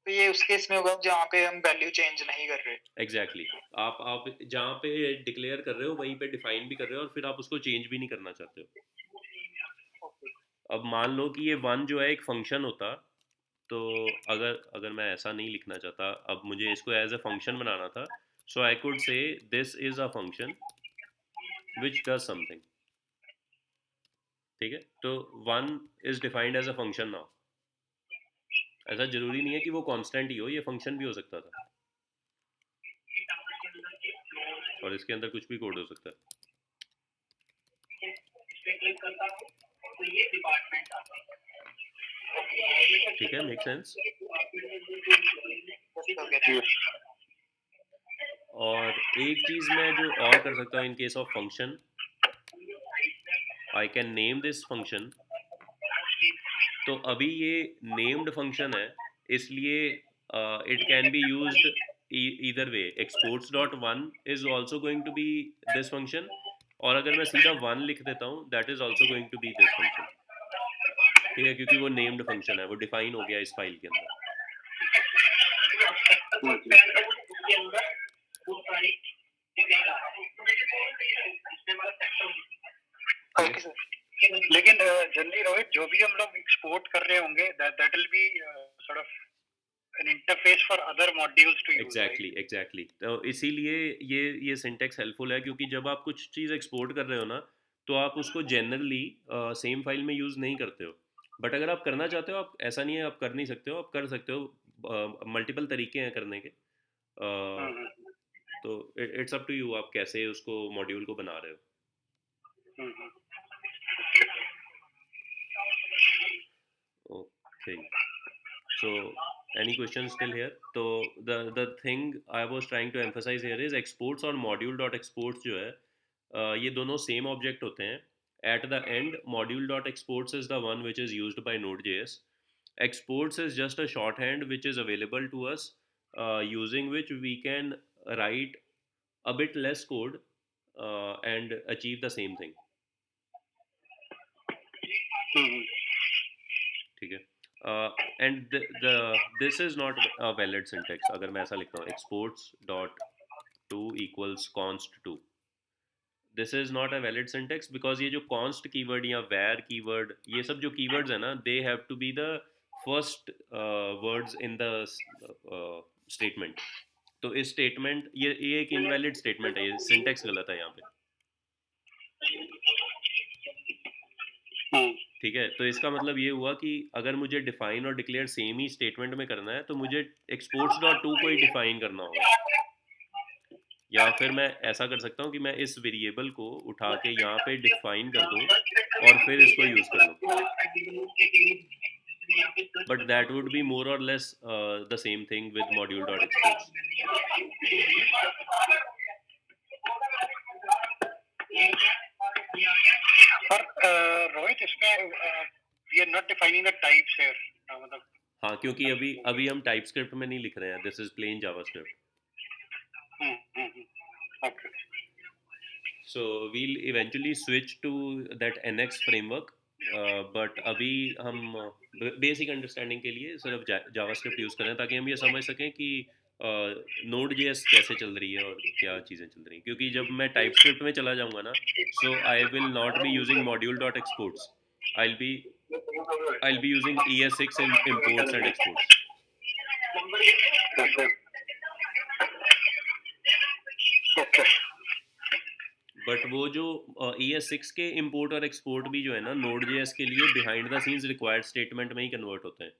तो ये उस केस में होगा जहाँ पे हम वैल्यू चेंज नहीं कर रहे। एग्जैक्टली आप जहाँ पे डिक्लेयर कर रहे हो वहीं पे डिफाइन भी कर रहे हो और फिर आप उसको चेंज भी नहीं करना चाहते हो। ओके। अब मान लो कि ये 1 जो है एक फंक्शन होता, तो अगर अगर मैं ऐसा नहीं लिखना चाहता, अब मुझे इसको एज अ फंक्शन बनाना था, so I could say this is a function which does something, ठीक है। तो 1 is defined as a function now. ऐसा जरूरी नहीं है कि वो कांस्टेंट ही हो, ये फंक्शन भी हो सकता था और इसके अंदर कुछ भी कोड हो सकता है, ठीक है। Make sense. और एक चीज़ मैं जो और कर सकता हूँ in case of function, I can name this function. तो अभी ये नेम्ड फंक्शन है, इसलिए it can be used either way. exports dot 1 is also going to be this function, और अगर मैं सीधा 1 लिख देता हूँ that is also going to be this function, ठीक है, क्योंकि वो नेम्ड फंक्शन है, वो डिफाइन हो गया इस फाइल के अंदर। Okay sir. लेकिन जनरली रोहित, जो भी हम लोग एक्सपोर्ट कर रहे होंगे that will be sort of an interface for other modules to use, exactly exactly. तो इसीलिए ये सिंटेक्स हेल्पफुल है, क्योंकि जब आप कुछ चीज़ एक्सपोर्ट कर रहे हो ना तो आप उसको जनरली सेम फाइल में यूज़ नहीं करते हो। बट अगर आप करना चाहते हो, आप ऐसा नहीं है आप कर नहीं सकते हो, आप कर सकते हो, मल्टीपल तरीके हैं करने के। right? तो इट्स अप टू यू, आप कैसे उसको मॉड्यूल को बना रहे हो। Okay, so any questions still here? तो the thing I was trying to emphasize here is exports और module dot exports जो है, ये दोनों सेम ऑब्जेक्ट होते हैं। At the end, module dot exports is the one which is used by Node.js. Exports is just a shorthand which is available to us, using which we can write a bit less code and achieve the same thing, ठीक है। And this is not a valid syntax. अगर मैं ऐसा लिखता हूँ exports dot 2 equals const 2, this is not a valid syntax, because ये जो const keyword या वैर कीवर्ड, ये सब जो कीवर्ड्स है ना, they have to be the first words in the statement. तो इस स्टेटमेंट, ये एक इनवैलिड स्टेटमेंट है, ये सिंटेक्स गलत है यहाँ पे, ठीक है। तो इसका मतलब ये हुआ कि अगर मुझे डिफाइन और डिक्लेयर सेम ही स्टेटमेंट में करना है तो मुझे एक्सपोर्ट्स डॉट 2 को ही डिफाइन करना होगा, या फिर मैं ऐसा कर सकता हूँ कि मैं इस वेरिएबल को उठा के यहाँ पे डिफाइन कर दूँ और फिर इसको यूज़ कर लूँ। but that would be more or less the same thing with module.exports. और रोहित इसमें we are not defining the types here, मतलब हाँ, क्योंकि अभी हम TypeScript में नहीं लिख रहे हैं, this is plain JavaScript. okay. So we'll eventually switch to that NX framework, but अभी हम बेसिक अंडरस्टैंडिंग के लिए सिर्फ JavaScript यूज़ करें ताकि हम ये समझ सकें कि Node.js कैसे चल रही है और क्या चीज़ें चल रही हैं, क्योंकि जब मैं TypeScript में चला जाऊंगा ना, so I will not be using module.exports. I'll be using ES6 imports and exports. Okay. But वो जो ES6 के इंपोर्ट और एक्सपोर्ट भी जो है ना Node.js के लिए behind the scenes required statement में ही कन्वर्ट होते हैं.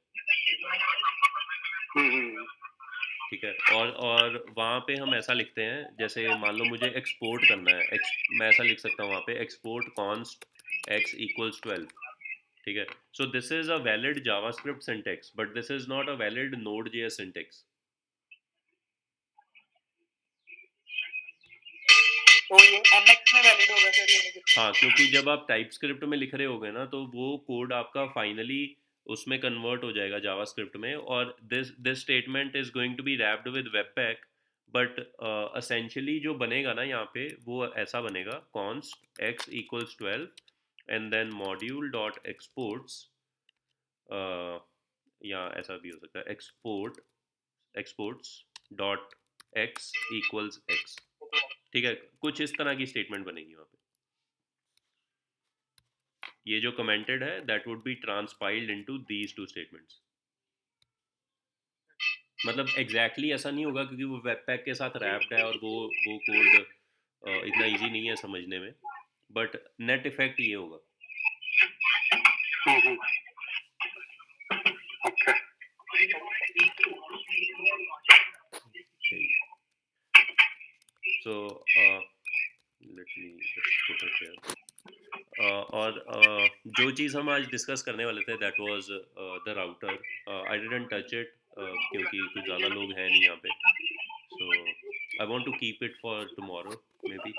ठीक है, और वहाँ पे हम ऐसा लिखते हैं, जैसे मान लो मुझे एक्सपोर्ट करना है, मैं ऐसा लिख सकता हूँ वहाँ पे एक्सपोर्ट कॉन्स्ट x equals 12. ठीक है, so this is a valid JavaScript syntax, but this is not a valid Node.js syntax. तो ये NX में वैलिड होगा सर ये? हाँ, क्योंकि जब आप टाइपस्क्रिप्ट में लिख रहे होगे ना, तो वो कोड आपका फाइनली उसमें कन्वर्ट हो जाएगा जावास्क्रिप्ट में, और this statement is going to be wrapped with webpack, but essentially जो बनेगा ना यहाँ पे वो ऐसा बनेगा, const x equals 12 and then module dot exports, या ऐसा भी हो सकता है exports dot x equals x. ठीक है, कुछ इस तरह की स्टेटमेंट बनेगी वहाँ पे. ये जो कमेंटेड है that would be transpiled into these two statements. मतलब एग्जैक्टली ऐसा नहीं होगा क्योंकि वो वेबपैक के साथ रैप्ड है और वो कोड इतना इजी नहीं है समझने में, बट नेट इफेक्ट ये होगा. So let me just put it here. और जो चीज़ हम आज डिस्कस करने वाले थे that was the router. I didn't touch it क्योंकि कुछ ज़्यादा लोग हैं नहीं यहाँ पे, so I want to keep it for tomorrow maybe.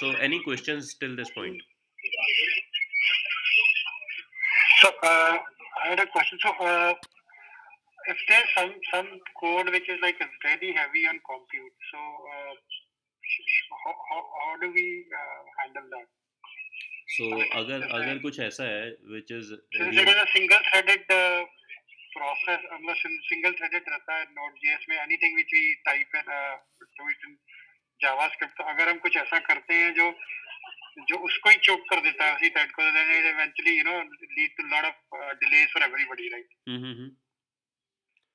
So any questions till this point? So I had a question. So if there's some code which is like very heavy on compute, so how do we handle that? So अगर कुछ ऐसा है which is since it is a single threaded process, मतलब single threaded रहता है Node.js में, anything which we type and do it in JavaScript, तो अगर हम कुछ ऐसा करते हैं जो उसको ही चोक कर देता है उसी थ्रेड को, then it eventually lead to lot of delays for everybody, right?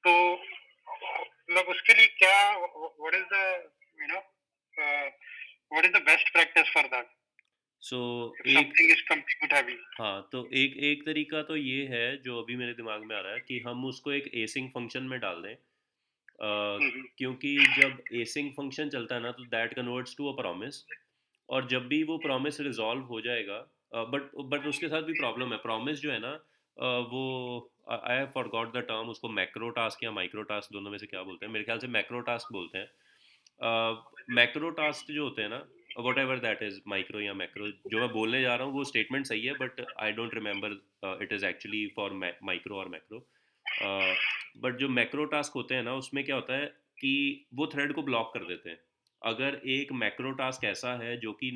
तो मतलब उसके लिए क्या, what is the best practice for that? So something is compute heavy. हाँ, तो एक तरीका तो ये है जो अभी मेरे दिमाग में आ रहा है कि हम उसको एक async फंक्शन में डाल दें, क्योंकि जब async फंक्शन चलता है ना तो that converts to a promise, और जब भी वो प्रॉमिस रिजॉल्व हो जाएगा, बट उसके साथ भी प्रॉब्लम है. प्रॉमिस जो है ना वो I have forgot the term, उसको मैक्रो टास्क या माइक्रो टास्क दोनों में से क्या बोलते हैं, मेरे ख्याल से मैक्रो टास्क बोलते हैं. मैक्रो टास्क जो होते हैं ना, what ever that is, micro या मैक्रो, जो मैं बोलने जा रहा हूँ वो स्टेटमेंट सही है, but I don't remember it is actually for micro और मैक्रो. बट जो मैक्रो टास्क होते हैं ना उसमें क्या होता है कि वो थ्रेड को ब्लॉक कर देते हैं. अगर एक मैक्रो टास्क ऐसा है जो कि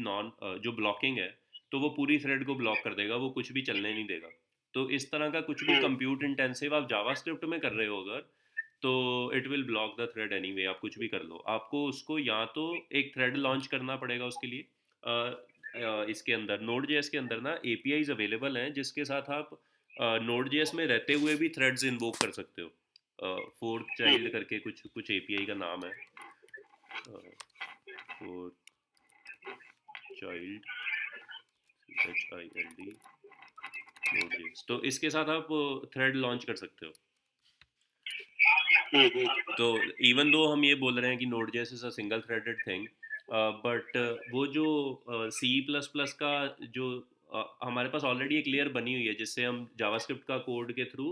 जो ब्लॉकिंग है, तो वो पूरी थ्रेड को ब्लॉक कर देगा, वो कुछ भी चलने नहीं देगा. तो इस तरह का कुछ भी कंप्यूट इंटेंसिव आप जावास्क्रिप्ट में कर रहे हो अगर, तो it will block the thread anyway. आप कुछ भी कर लो, आपको उसको या तो एक थ्रेड लॉन्च करना पड़ेगा उसके लिए. इसके अंदर Node.js के अंदर ना APIs अवेलेबल हैं जिसके साथ आप Node.js में रहते हुए भी थ्रेड्स इन्वोक कर सकते हो. फोर्क चाइल्ड करके कुछ API का नाम है, फोर्क चाइल्ड CHILD Node.js. तो इसके साथ आप थ्रेड लॉन्च कर सकते हो. तो इवन दो हम ये बोल रहे हैं कि Node.js is a single threaded thing, but वो जो C++ का जो हमारे पास ऑलरेडी एक लेयर बनी हुई है जिससे हम जावास्क्रिप्ट का कोड के थ्रू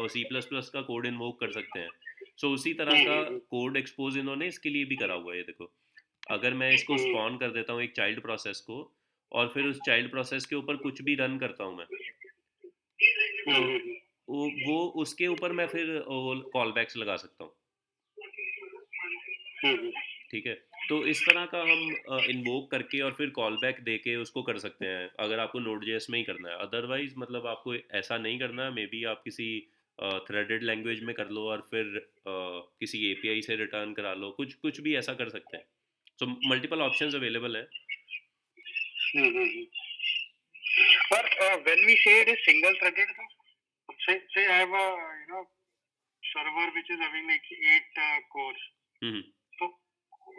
सी प्लस प्लस का कोड इन्वोक कर सकते हैं. सो उसी तरह का कोड एक्सपोज इन्होंने इसके लिए भी करा हुआ है. ये देखो, अगर मैं इसको स्पॉन कर देता हूँ एक चाइल्ड प्रोसेस को, और फिर उस चाइल्ड प्रोसेस के ऊपर कुछ भी रन करता हूँ मैं, तो वो उसके ऊपर मैं फिर कॉल बैक्स लगा सकता हूँ. ठीक है, तो इस तरह का हम इन्वोक करके और फिर कॉल बैक दे के उसको कर सकते हैं, अगर आपको Node.js में ही करना है. अदरवाइज मतलब आपको ऐसा नहीं करना, मे बी आप किसी थ्रेडेड लैंग्वेज में कर लो और फिर किसी API से रिटर्न करा लो, कुछ कुछ भी ऐसा कर सकते हैं. सो मल्टीपल ऑप्शंस अवेलेबल है. But when we say it is single threaded, say I have a server which is having like 8 cores. तो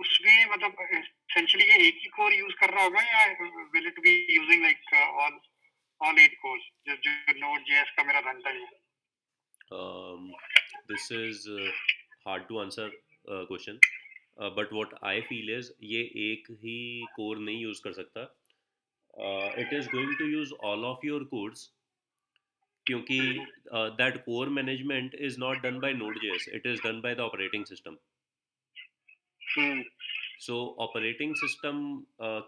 उसमें मतलब essentially ये एक ही core use कर रहा होगा, या will it be using like all 8 cores जो Node.js का मेरा runtime है? This is hard to answer question, but what I feel is ये एक ही core नहीं use कर सकता. It is going to use all of your cores, क्योंकि that core management is not done by Node.js, it is done by the operating system. So operating system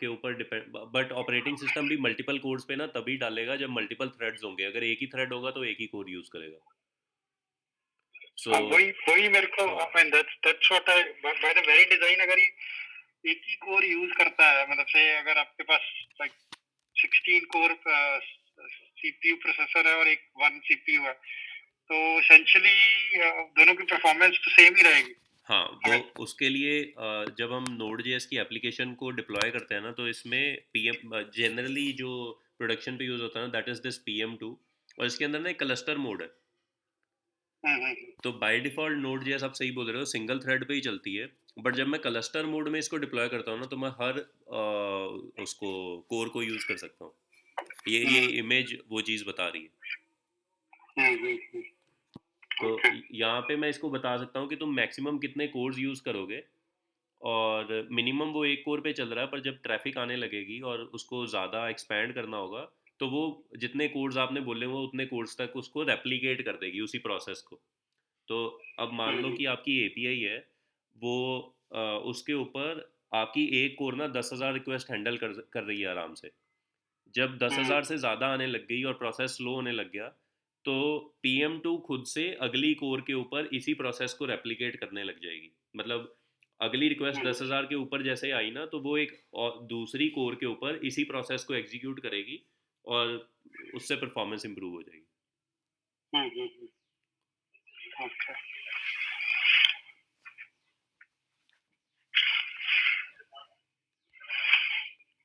के ऊपर depend, but operating system भी multiple codes पे ना तभी डालेगा जब multiple threads होंगे. अगर एक ही थ्रेड होगा तो एक ही कोड यूज करेगा. So वही मेरे को, that's what I by the very design, अगर ये एक ही कोर यूज करता है, मतलब से अगर आपके पास like 16 कोर CPU प्रोसेसर है और एक 1 CPU है, तो essentially दोनों की परफॉर्मेंस तो सेम ही रहेगी. हाँ, वो उसके लिए जब हम Node.js की एप्लीकेशन को डिप्लॉय करते हैं ना, तो इसमें PM जनरली जो प्रोडक्शन पे यूज होता है ना, दैट इज दिस PM2, और इसके अंदर ना एक क्लस्टर मोड है. तो बाय डिफॉल्ट Node.js आप सही बोल रहे हो, सिंगल थ्रेड पे ही चलती है. बट जब मैं क्लस्टर मोड में इसको डिप्लॉय करता हूँ ना, तो मैं हर उसको कोर को यूज कर सकता हूँ. ये इमेज वो चीज़ बता रही है. तो यहाँ पे मैं इसको बता सकता हूँ कि तुम मैक्सिमम कितने कोर्स यूज़ करोगे, और मिनिमम वो एक कोर पे चल रहा है, पर जब ट्रैफिक आने लगेगी और उसको ज़्यादा एक्सपैंड करना होगा, तो वो जितने कोर्स आपने बोले वो उतने कोर्स तक उसको रेप्लिकेट कर देगी उसी प्रोसेस को. तो अब मान लो कि आपकी API है, वो उसके ऊपर आपकी एक कोर ना 10,000 रिक्वेस्ट हैंडल कर रही है आराम से. जब 10,000 से ज़्यादा आने लग गई और प्रोसेस स्लो होने लग गया, तो PM2 खुद से अगली कोर के ऊपर इसी प्रोसेस को रेप्लिकेट करने लग जाएगी. मतलब अगली रिक्वेस्ट 10,000 के ऊपर जैसे आई ना, तो वो एक और दूसरी कोर के ऊपर इसी प्रोसेस को एग्जीक्यूट करेगी और उससे परफॉर्मेंस इंप्रूव हो जाएगी. Okay.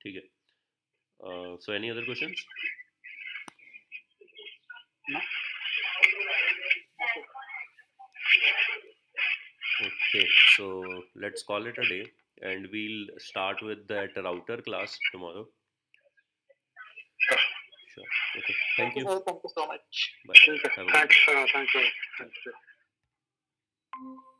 ठीक है. So any other questions? No. Okay, so let's call it a day, and we'll start with that router class tomorrow. Sure. Okay. Thank you. Thank you so much. Bye. Have a good day. Thanks. Thank you.